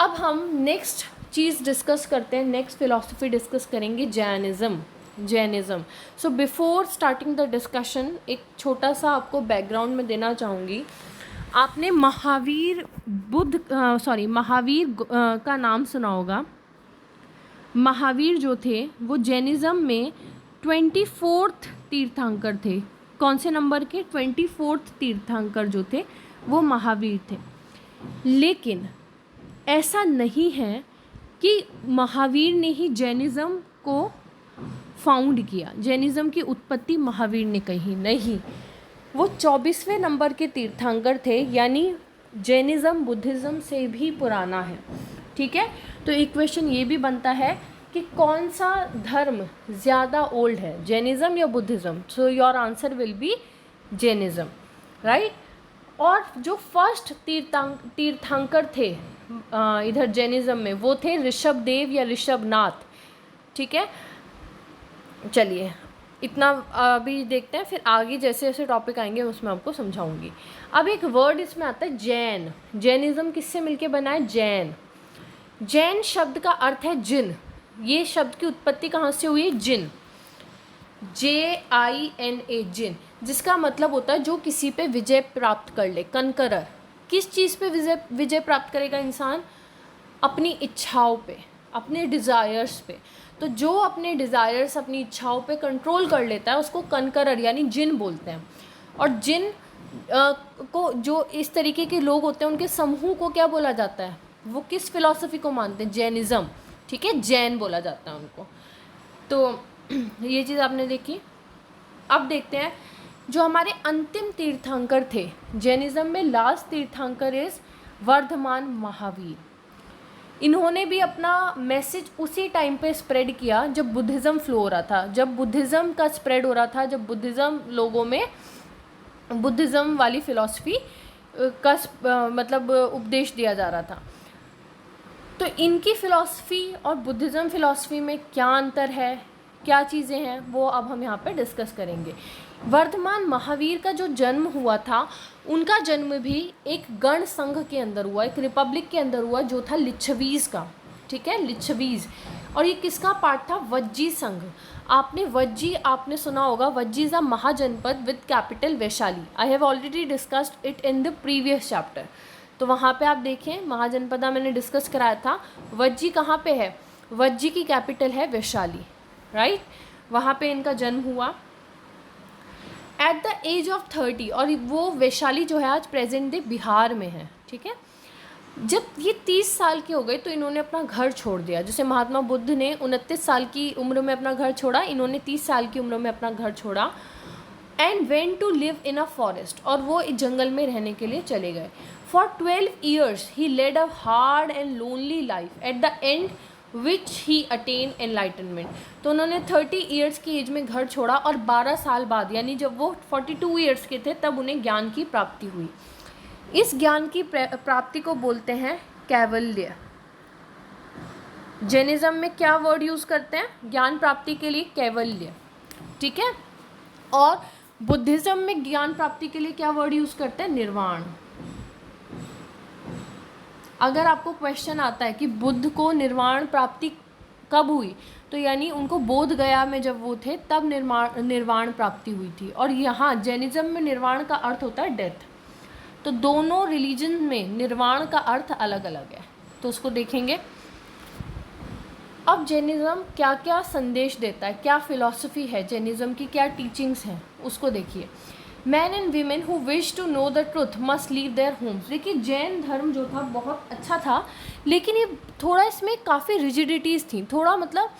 अब हम नेक्स्ट चीज़ डिस्कस करते हैं, नेक्स्ट फिलॉसफी डिस्कस करेंगे, Jainism. Jainism. So before starting the discussion एक छोटा सा आपको बैकग्राउंड में देना चाहूँगी। आपने महावीर का नाम सुना होगा। महावीर जो थे वो जैनिज़्म में 24th तीर्थंकर थे। कौन से नंबर के? 24th तीर्थंकर जो थे वो महावीर थे। लेकिन ऐसा नहीं है कि महावीर ने ही जैनिज़्म को फाउंड किया, जैनिज़्म की उत्पत्ति महावीर ने कही नहीं। वो 24वें नंबर के तीर्थंकर थे, यानी जैनिज़्म बुद्धिज़्म से भी पुराना है, ठीक है। तो एक क्वेश्चन ये भी बनता है कि कौन सा धर्म ज़्यादा ओल्ड है, जैनिज़्म या Buddhism? So your answer will be Jainism, right. और जो फर्स्ट तीर्थंकर थे इधर जैनिज़्म में, वो थे ऋषभदेव या ऋषभनाथ, ठीक है। चलिए इतना अभी देखते हैं, फिर आगे जैसे जैसे टॉपिक आएंगे उसमें आपको समझाऊंगी। अब एक वर्ड इसमें आता है जैन। जैनिज़्म किससे मिलके बना है? जैन। जैन शब्द का अर्थ है जिन। ये शब्द की उत्पत्ति कहाँ से हुई है? जिन, JINA, जिन, जिसका मतलब होता है जो किसी पे विजय प्राप्त कर ले, कनकरर। किस चीज़ पे विजय प्राप्त करेगा इंसान? अपनी इच्छाओं पे, अपने डिज़ायर्स पे। तो जो अपने डिज़ायर्स, अपनी इच्छाओं पे कंट्रोल कर लेता है उसको कनकरर यानी जिन बोलते हैं। और जिन को, जो इस तरीके के लोग होते हैं उनके समूह को क्या बोला जाता है? वो किस फिलॉसफी को मानते हैं? जैनिज़्म। ठीक है, जैन बोला जाता है उनको। तो ये चीज़ आपने देखी। अब देखते हैं जो हमारे अंतिम तीर्थंकर थे जैनिज़्म में। लास्ट तीर्थंकर इज़ वर्धमान महावीर। इन्होंने भी अपना मैसेज उसी टाइम पे स्प्रेड किया जब बुद्धिज़्म फ्लो हो रहा था, जब बुद्धिज़्म का स्प्रेड हो रहा था, जब बुद्धिज़्म लोगों में बुद्धिज़्म वाली फ़िलॉसफ़ी का मतलब उपदेश दिया जा रहा था। तो इनकी फ़िलॉसफ़ी और बुद्धिज़्म फ़िलॉसफ़ी में क्या अंतर है, क्या चीज़ें हैं, वो अब हम यहाँ पे डिस्कस करेंगे। वर्धमान महावीर का जो जन्म हुआ था, उनका जन्म भी एक गण संघ के अंदर हुआ, एक रिपब्लिक के अंदर हुआ जो था लिच्छवीज़ का। ठीक है, लिच्छवीज़। और ये किसका पार्ट था? वज्जी संघ। आपने सुना होगा, Vajji is a mahajanapada with capital Vaishali. I have already discussed it in the previous chapter. तो वहाँ पे आप देखें, महाजनपदा मैंने डिस्कस कराया था। वज्जी कहाँ पे है? वज्जी की कैपिटल है वैशाली, राइट। वहाँ पे इनका जन्म हुआ एट द एज ऑफ 30। और वो वैशाली जो है आज प्रेजेंट डे बिहार में है। ठीक है, जब ये 30 साल के हो गए तो इन्होंने अपना घर छोड़ दिया। जैसे महात्मा बुद्ध ने 29 साल की उम्र में अपना घर छोड़ा, इन्होंने 30 साल की उम्र में अपना घर छोड़ा। And went to live in a forest, और वो जंगल में रहने के लिए चले गए। For 12 years he led a hard and lonely life, at the end which he attain enlightenment. तो उन्होंने 30 ईयर्स की एज में घर छोड़ा और 12 साल बाद यानी जब वो 42 ईयर्स के थे तब उन्हें ज्ञान की प्राप्ति हुई। इस ज्ञान की प्राप्ति को बोलते हैं कैवल्य। जैनिज़्म में क्या वर्ड यूज़ करते हैं ज्ञान प्राप्ति के लिए? कैवल्य। ठीक है, और बुद्धिज़्म में ज्ञान प्राप्ति के लिए क्या वर्ड यूज़ करते हैं? निर्वाण। अगर आपको क्वेश्चन आता है कि बुद्ध को निर्वाण प्राप्ति कब हुई, तो यानी उनको बोध गया में जब वो थे तब निर्वाण प्राप्ति हुई थी। और यहाँ जैनिज़्म में निर्वाण का अर्थ होता है डेथ। तो दोनों रिलीजन में निर्वाण का अर्थ अलग अलग है, तो उसको देखेंगे। अब जैनिज़्म क्या क्या संदेश देता है, क्या फ़िलॉसफी है जैनिज़्म की, क्या टीचिंग्स हैं, उसको देखिए। Men and women who wish to know the truth must leave their homes. देखिए, जैन धर्म जो था बहुत अच्छा था, लेकिन ये थोड़ा इसमें काफ़ी रिजिडिटीज़ थी। थोड़ा मतलब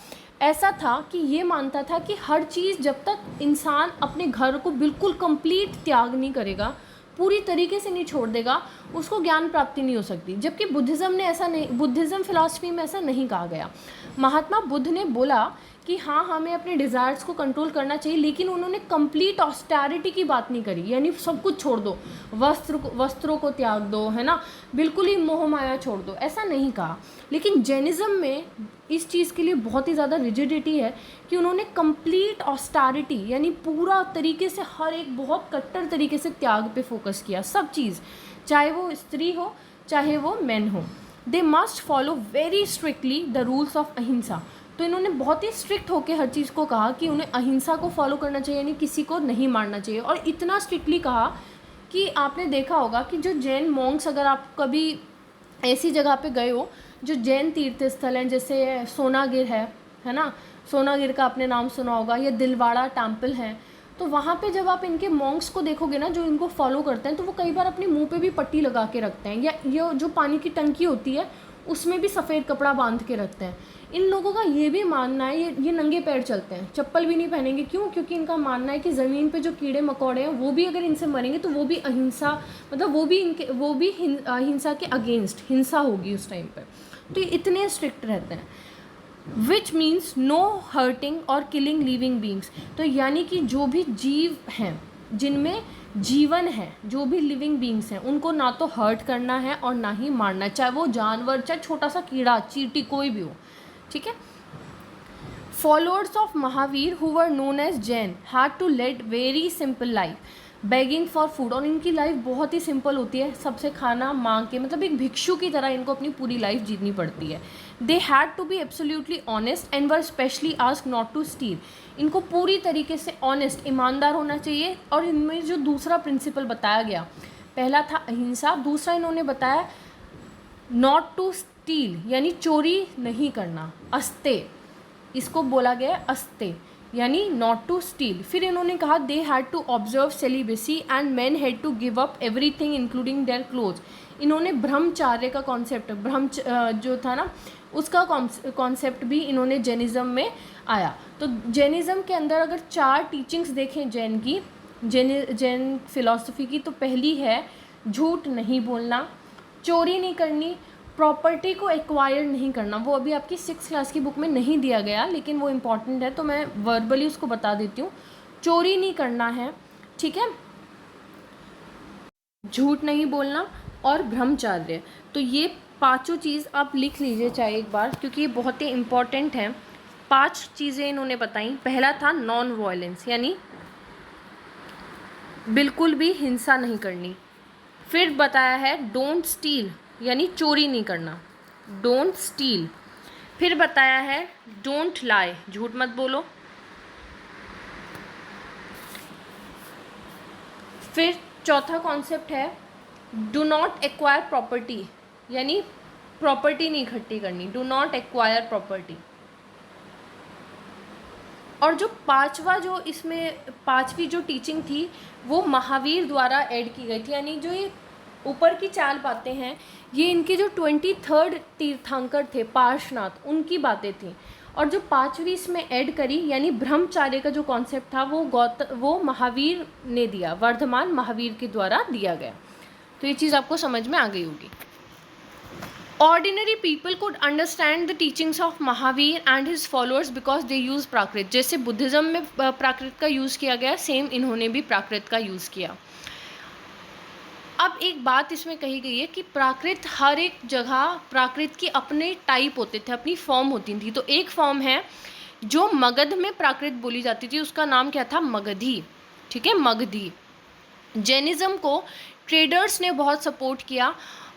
ऐसा था कि ये मानता था कि हर चीज़ जब तक इंसान अपने घर को बिल्कुल कंप्लीट त्याग नहीं करेगा, पूरी तरीके से नहीं छोड़ देगा, उसको ज्ञान प्राप्ति नहीं हो सकती। जबकि बुद्धिज़्म ने ऐसा नहीं, बुद्धिज़्म फ़िलॉसफी में ऐसा नहीं कहा गया। महात्मा बुद्ध ने बोला कि हाँ, हमें अपने डिज़ायर्स को कंट्रोल करना चाहिए, लेकिन उन्होंने कंप्लीट ऑस्टेरिटी की बात नहीं करी, यानी सब कुछ छोड़ दो, वस्त्रों को त्याग दो, है ना, बिल्कुल ही मोह माया छोड़ दो, ऐसा नहीं कहा। लेकिन जैनिज़्म में इस चीज़ के लिए बहुत ही ज़्यादा रिजिडिटी है कि उन्होंने कंप्लीट ऑस्टेरिटी यानी पूरा तरीके से हर एक बहुत कट्टर तरीके से त्याग पे फोकस किया। सब चीज़, चाहे वो स्त्री हो चाहे वो मैन हो, they must follow very strictly the rules of अहिंसा। तो इन्होंने बहुत ही स्ट्रिक्ट होकर हर चीज़ को कहा कि उन्हें अहिंसा को फॉलो करना चाहिए, यानी किसी को नहीं मारना चाहिए। और इतना स्ट्रिक्टली कहा कि आपने देखा होगा कि जो जैन मॉन्क्स, अगर आप कभी ऐसी जगह पे गए हो जो जैन तीर्थ स्थल हैं, जैसे सोनागिर है ना, सोनागिर का आपने नाम सुना होगा, या दिलवाड़ा टेम्पल है, तो वहाँ पे जब आप इनके मॉन्क्स को देखोगे ना जो इनको फॉलो करते हैं, तो वो कई बार अपने मुंह पे भी पट्टी लगा के रखते हैं, या ये जो पानी की टंकी होती है उसमें भी सफ़ेद कपड़ा बांध के रखते हैं। इन लोगों का ये भी मानना है, ये नंगे पैर चलते हैं, चप्पल भी नहीं पहनेंगे। क्यों? क्योंकि इनका मानना है कि ज़मीन पे जो कीड़े मकोड़े हैं वो भी अगर इनसे मरेंगे तो वो भी अहिंसा, मतलब वो भी अहिंसा के अगेंस्ट हिंसा होगी उस टाइम पर। तो ये इतने स्ट्रिक्ट रहते हैं। विच मीन्स नो हर्टिंग और किलिंग लिविंग बींग्स। तो यानी कि जो भी जीव हैं जिनमें जीवन है, जो भी लिविंग बींग्स हैं, उनको ना तो हर्ट करना है और ना ही मारना, चाहे वो जानवर, चाहे छोटा सा कीड़ा, चींटी, कोई भी हो। ठीक है। Followers of Mahavir who were known as Jain had to lead very simple life, begging for food. और इनकी लाइफ बहुत ही सिंपल होती है, सबसे खाना मांग के, मतलब एक भिक्षु की तरह इनको अपनी पूरी लाइफ जीनी पड़ती है. They had to be absolutely honest and were specially asked not to steal. इनको पूरी तरीके से ऑनेस्ट, ईमानदार होना चाहिए. और इनमें जो दूसरा प्रिंसिपल बताया गया, पहला था अहिंसा, दूसरा इन्होंने बताया नॉट टू स्टील, यानी चोरी नहीं करना. अस्ते, इसको बोला गया अस्ते, यानी नॉट टू स्टील. फिर इन्होंने कहा they had to observe celibacy and men had to give up everything including their clothes. इन्होंने ब्रह्मचार्य का कॉन्सेप्ट, जो था ना, उसका कॉन्सेप्ट भी इन्होंने जैनिज़्म में आया. तो जैनिज़्म के अंदर अगर 4 टीचिंग्स देखें जैन की, जैन फिलॉसफी की, तो पहली है झूठ नहीं बोलना, चोरी नहीं करनी, प्रॉपर्टी को एक्वायर नहीं करना. वो अभी आपकी 6th क्लास की बुक में नहीं दिया गया, लेकिन वो इम्पॉर्टेंट है तो मैं वर्बली उसको बता देती हूँ. चोरी नहीं करना है, ठीक है, झूठ नहीं बोलना और ब्रह्मचार्य. तो ये 5 चीज़ आप लिख लीजिए चाहे एक बार, क्योंकि ये बहुत ही इम्पॉर्टेंट हैं. 5 चीज़ें इन्होंने बताई. पहला था नॉन वायलेंस, यानी बिल्कुल भी हिंसा नहीं करनी. फिर बताया है डोंट स्टील, यानी चोरी नहीं करना, डोंट स्टील. फिर बताया है डोंट लाई, झूठ मत बोलो. फिर चौथा कॉन्सेप्ट है डू नॉट एक्वायर प्रॉपर्टी, यानी प्रॉपर्टी नहीं इकट्ठी करनी, डू नॉट एक्वायर प्रॉपर्टी. और जो पांचवी जो टीचिंग थी वो महावीर द्वारा ऐड की गई थी. यानी जो ये ऊपर की 4 बातें हैं, ये इनके जो 23rd तीर्थंकर थे पार्श्वनाथ, उनकी बातें थी. और जो 5वीं इसमें ऐड करी, यानी ब्रह्मचार्य का जो कॉन्सेप्ट था वो महावीर ने दिया, वर्धमान महावीर के द्वारा दिया गया. तो ये चीज़ आपको समझ में आ गई होगी. Ordinary people could understand the teachings of Mahavir and his followers because they use प्राकृत. जैसे बुद्धिज़्म में प्राकृत का यूज़ किया गया, सेम इन्होंने भी प्राकृत का यूज़ किया. अब एक बात इसमें कही गई है कि प्राकृत, हर एक जगह प्राकृत की अपने टाइप होते थे, अपनी फॉर्म होती थी. तो एक फॉर्म है जो मगध में प्राकृत बोली जाती थी, उसका नाम क्या था, मगधी. ठीक है, मगधी. जैनिज़्म को ट्रेडर्स ने बहुत सपोर्ट किया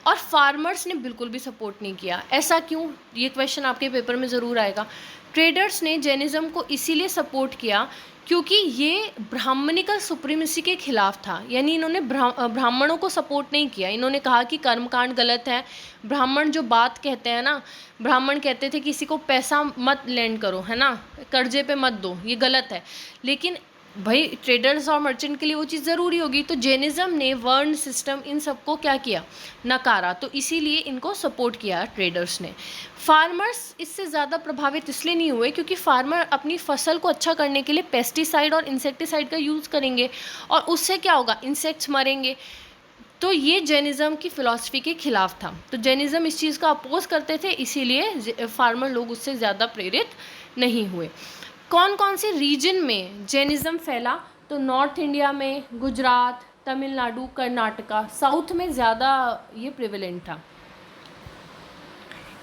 और फार्मर्स ने बिल्कुल भी सपोर्ट नहीं किया. ऐसा क्यों, ये क्वेश्चन आपके पेपर में ज़रूर आएगा. ट्रेडर्स ने जैनिज़्म को इसीलिए सपोर्ट किया क्योंकि ये ब्राह्मणिकल सुप्रीमेसी के खिलाफ था. यानी इन्होंने ब्राह्मणों को सपोर्ट नहीं किया. इन्होंने कहा कि कर्मकांड गलत है. ब्राह्मण जो बात कहते हैं ना, ब्राह्मण कहते थे किसी को पैसा मत लेंड करो, है ना, कर्जे पे मत दो, ये गलत है. लेकिन भाई ट्रेडर्स और मर्चेंट के लिए वो चीज़ ज़रूरी होगी. तो जैनिज़्म ने वर्ण सिस्टम इन सबको क्या किया, नकारा. तो इसीलिए इनको सपोर्ट किया ट्रेडर्स ने. फार्मर्स इससे ज़्यादा प्रभावित इसलिए नहीं हुए क्योंकि फार्मर अपनी फसल को अच्छा करने के लिए पेस्टिसाइड और इंसेक्टिसाइड का यूज़ करेंगे और उससे क्या होगा, इंसेक्ट्स मरेंगे. तो ये जैनिज़्म की फ़िलॉसफी के खिलाफ था. तो जैनिज़्म इस चीज़ का अपोज करते थे, इसीलिए फार्मर लोग उससे ज़्यादा प्रेरित नहीं हुए. कौन कौन से रीजन में जैनिज़्म फैला, तो नॉर्थ इंडिया में, गुजरात, तमिलनाडु, कर्नाटका. साउथ में ज़्यादा ये प्रिवेलेंट था.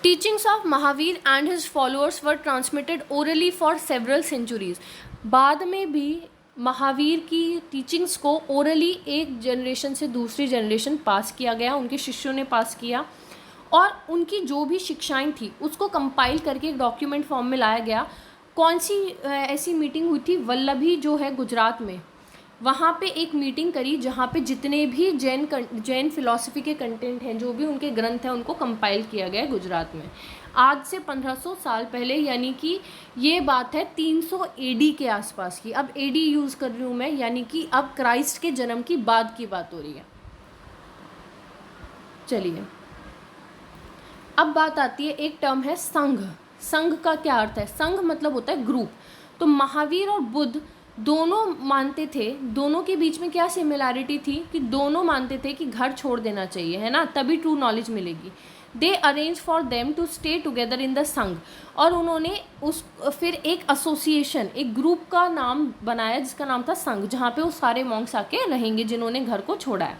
Teachings of Mahavir and his followers were transmitted orally for several centuries. बाद में भी महावीर की टीचिंग्स को ओरली एक जनरेशन से दूसरी जनरेशन पास किया गया, उनके शिष्यों ने पास किया. और उनकी जो भी शिक्षाएं थी उसको कंपाइल करके एक डॉक्यूमेंट फॉर्म में लाया गया. कौन सी ऐसी मीटिंग हुई थी, वल्लभी जो है गुजरात में, वहाँ पे एक मीटिंग करी जहाँ पे जितने भी जैन फिलॉसफी के कंटेंट हैं, जो भी उनके ग्रंथ हैं, उनको कंपाइल किया गया गुजरात में. आज से 1500 साल पहले, यानी कि ये बात है 300 AD के आसपास की. अब AD यूज़ कर रही हूँ मैं, यानी कि अब क्राइस्ट के जन्म की बाद की बात हो रही है. चलिए, अब बात आती है, एक टर्म है संघ. संघ का क्या अर्थ है, संघ मतलब होता है ग्रुप. तो महावीर और बुद्ध दोनों मानते थे, दोनों के बीच में क्या सिमिलैरिटी थी कि दोनों मानते थे कि घर छोड़ देना चाहिए, है ना, तभी ट्रू नॉलेज मिलेगी. They arrange for them to stay together in the sangha. और उन्होंने फिर एक एसोसिएशन, एक ग्रुप का नाम बनाया जिसका नाम था संघ, जहाँ पे वो सारे मॉन्क्स आके रहेंगे जिन्होंने घर को छोड़ा है.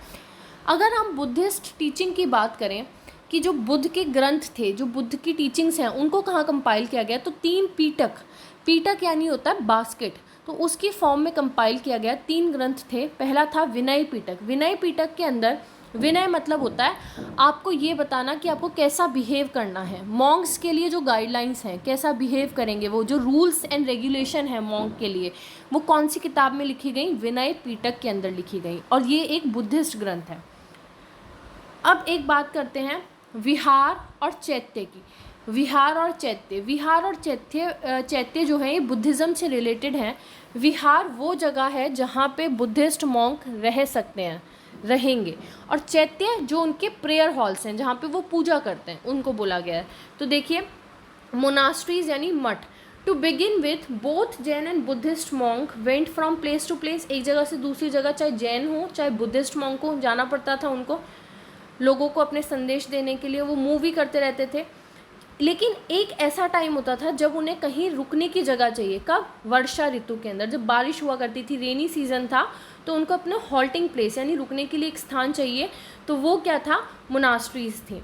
अगर हम बुद्धिस्ट टीचिंग की बात करें कि जो बुद्ध के ग्रंथ थे, जो बुद्ध की टीचिंग्स हैं, उनको कहाँ कंपाइल किया गया, तो 3 पीटक, पीटक यानी होता है बास्केट, तो उसकी फॉर्म में कंपाइल किया गया। 3 ग्रंथ थे। पहला था विनय पिटक। विनय पिटक के अंदर विनय मतलब होता है आपको ये बताना कि आपको कैसा बिहेव करना है। मॉन्क्स के लिए जो गाइडलाइंस हैं, कैसा बिहेव करेंगे, वो जो रूल्स एंड रेगुलेशन है मॉन्क के लिए, वो कौन सी किताब में लिखी गई? विनय पिटक के अंदर लिखी गई, और ये एक बुद्धिस्ट ग्रंथ है। अब एक बात करते हैं विहार और चैत्य की। विहार और चैत्य, विहार और चैत्य जो है ये बुद्धिज़्म से रिलेटेड हैं। विहार वो जगह है जहाँ पे बुद्धिस्ट मॉन्क रह सकते हैं, रहेंगे, और चैत्य जो उनके प्रेयर हॉल्स हैं जहाँ पे वो पूजा करते हैं, उनको बोला गया है। तो देखिए, मोनास्ट्रीज यानी मठ। To begin with both Jain and Buddhist monk went from place to place. एक जगह से दूसरी जगह, चाहे जैन हो चाहे बुद्धिस्ट मॉन्क हो, जाना पड़ता था उनको, लोगों को अपने संदेश देने के लिए। वो मूव भी करते रहते थे। लेकिन एक ऐसा टाइम होता था जब उन्हें कहीं रुकने की जगह चाहिए। कब? वर्षा ऋतु के अंदर, जब बारिश हुआ करती थी, रेनी सीजन था, तो उनको अपना हॉल्टिंग प्लेस यानी रुकने के लिए एक स्थान चाहिए। तो वो क्या था? मोनास्ट्रीज थी।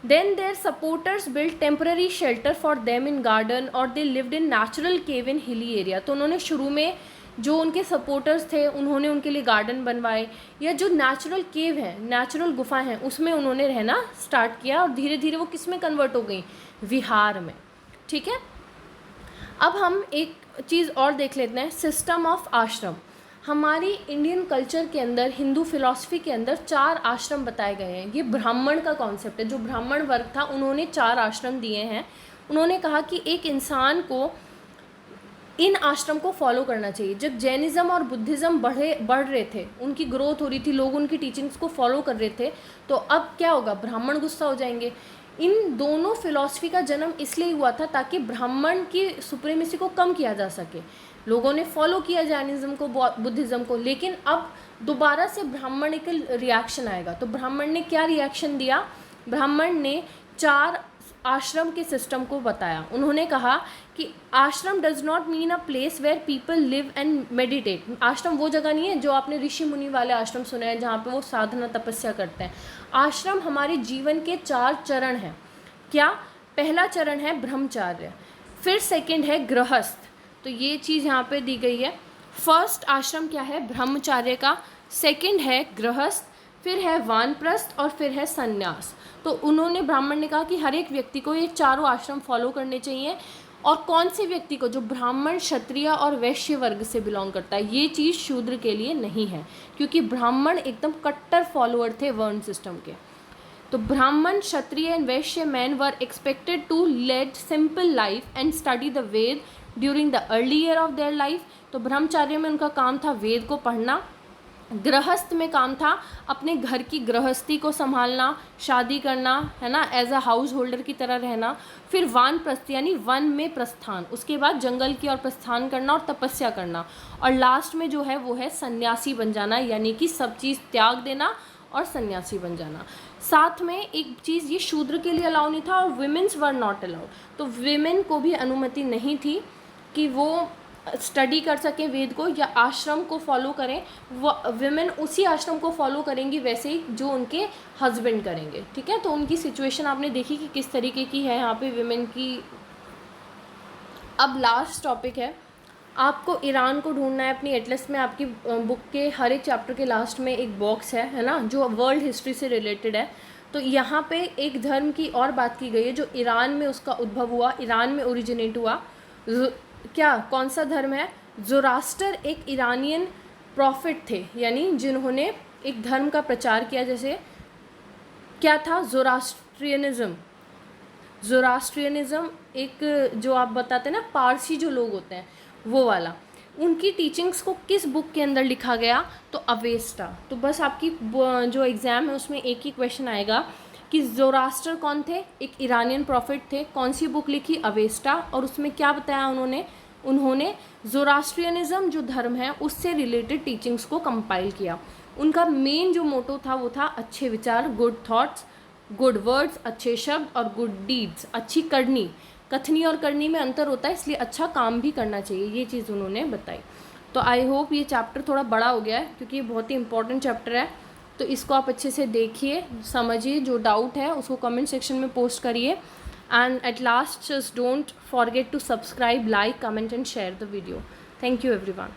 Then their supporters build temporary shelter for them in garden, और they lived in natural cave in hilly area. तो उन्होंने शुरू में जो उनके सपोर्टर्स थे उन्होंने उनके लिए गार्डन बनवाए, या जो नेचुरल केव है, नेचुरल गुफा हैं, उसमें उन्होंने रहना स्टार्ट किया, और धीरे धीरे वो किस में कन्वर्ट हो गई? विहार में। ठीक है। अब हम एक चीज़ और देख लेते हैं, सिस्टम ऑफ आश्रम। हमारी इंडियन कल्चर के अंदर, हिंदू फिलॉसफी के अंदर 4 आश्रम बताए गए हैं। ये ब्राह्मण का कॉन्सेप्ट है। जो ब्राह्मण वर्ग था उन्होंने 4 आश्रम दिए हैं। उन्होंने कहा कि एक इंसान को इन आश्रम को फॉलो करना चाहिए। जब जैनिज़्म और बुद्धिज़्म बढ़ रहे थे, उनकी ग्रोथ हो रही थी, लोग उनकी टीचिंग्स को फॉलो कर रहे थे, तो अब क्या होगा? ब्राह्मण गुस्सा हो जाएंगे। इन दोनों फिलॉसफी का जन्म इसलिए हुआ था ताकि ब्राह्मण की सुप्रीमेसी को कम किया जा सके। लोगों ने फॉलो किया जैनिज़्म को, बुद्धिज़्म को, लेकिन अब दोबारा से ब्राह्मणिकल रिएक्शन आएगा। तो ब्राह्मण ने क्या रिएक्शन दिया? ब्राह्मण ने 4 आश्रम के सिस्टम को बताया। उन्होंने कहा कि ashram does not mean a place where people live and meditate. Ashram वो जगह नहीं है जो आपने ऋषि मुनि वाले आश्रम सुने हैं जहाँ पे वो साधना तपस्या करते हैं। आश्रम हमारे जीवन के 4 चरण हैं। क्या? पहला चरण है ब्रह्मचार्य, फिर सेकंड है गृहस्थ। तो ये चीज़ यहाँ पे दी गई है। फर्स्ट आश्रम क्या है? ब्रह्मचार्य का, सेकंड है गृहस्थ, फिर है वानप्रस्थ, और फिर है संन्यास। तो उन्होंने, ब्राह्मण ने कहा कि हर एक व्यक्ति को ये 4 आश्रम फॉलो करने चाहिए। और कौन से व्यक्ति को? जो ब्राह्मण, क्षत्रिय और वैश्य वर्ग से बिलोंग करता है। ये चीज़ शूद्र के लिए नहीं है, क्योंकि ब्राह्मण एकदम कट्टर फॉलोअर थे वर्ण सिस्टम के। तो Brahmin, Kshatriya and Vaishya men were expected to lead simple life and study the Veda during the early year of their life. तो ब्रह्मचार्य में उनका काम था वेद को पढ़ना। गृहस्थ में काम था अपने घर की गृहस्थी को संभालना, शादी करना, है ना, एज अ हाउस होल्डर की तरह रहना। फिर वानप्रस्थ यानी वन में प्रस्थान, उसके बाद जंगल की ओर प्रस्थान करना और तपस्या करना। और लास्ट में जो है वो है सन्यासी बन जाना, यानी कि सब चीज़ त्याग देना और सन्यासी बन जाना। साथ में एक चीज़, ये शूद्र के लिए अलाउ नहीं था, और विमेंस वर नॉट अलाउड। तो विमेन को भी अनुमति नहीं थी कि वो स्टडी कर सकें वेद को या आश्रम को फॉलो करें। वो विमेन उसी आश्रम को फॉलो करेंगी वैसे ही जो उनके हस्बैंड करेंगे। ठीक है। तो उनकी सिचुएशन आपने देखी कि किस तरीके की है यहाँ पे विमेन की। अब लास्ट टॉपिक है, आपको ईरान को ढूंढना है अपनी एटलस में। आपकी बुक के हर एक चैप्टर के लास्ट में एक बॉक्स है ना, जो वर्ल्ड हिस्ट्री से रिलेटेड है। तो यहाँ पे एक धर्म की और बात की गई है जो ईरान में उसका उद्भव हुआ, ईरान में ओरिजिनेट हुआ। क्या? कौन सा धर्म है? ज़ोरास्टर एक ईरानियन प्रॉफिट थे, यानी जिन्होंने एक धर्म का प्रचार किया। जैसे क्या था? ज़ोरास्ट्रियनिज़्म। ज़ोरास्ट्रियनिज़्म एक, जो आप बताते हैं ना, पारसी जो लोग होते हैं वो वाला। उनकी टीचिंग्स को किस बुक के अंदर लिखा गया? तो अवेस्टा। तो बस आपकी जो एग्ज़ाम है उसमें एक ही क्वेश्चन आएगा कि ज़ोरास्टर कौन थे? एक ईरानियन प्रॉफिट थे। कौन सी बुक लिखी? अवेस्टा। और उसमें क्या बताया उन्होंने ज़ोरास्ट्रियनिज़्म जो धर्म है उससे रिलेटेड टीचिंग्स को कंपाइल किया। उनका मेन जो मोटो था वो था अच्छे विचार, गुड थॉट्स, गुड वर्ड्स, अच्छे शब्द, और गुड डीड्स, अच्छी करनी। कथनी और करनी में अंतर होता है, इसलिए अच्छा काम भी करना चाहिए। ये चीज़ उन्होंने बताई। तो आई होप ये चैप्टर थोड़ा बड़ा हो गया है, क्योंकि ये बहुत ही इंपॉर्टेंट चैप्टर है। तो इसको आप अच्छे से देखिए, समझिए। जो डाउट है उसको कमेंट सेक्शन में पोस्ट करिए। And at last, just don't forget to subscribe, like, comment and share the video. Thank you everyone.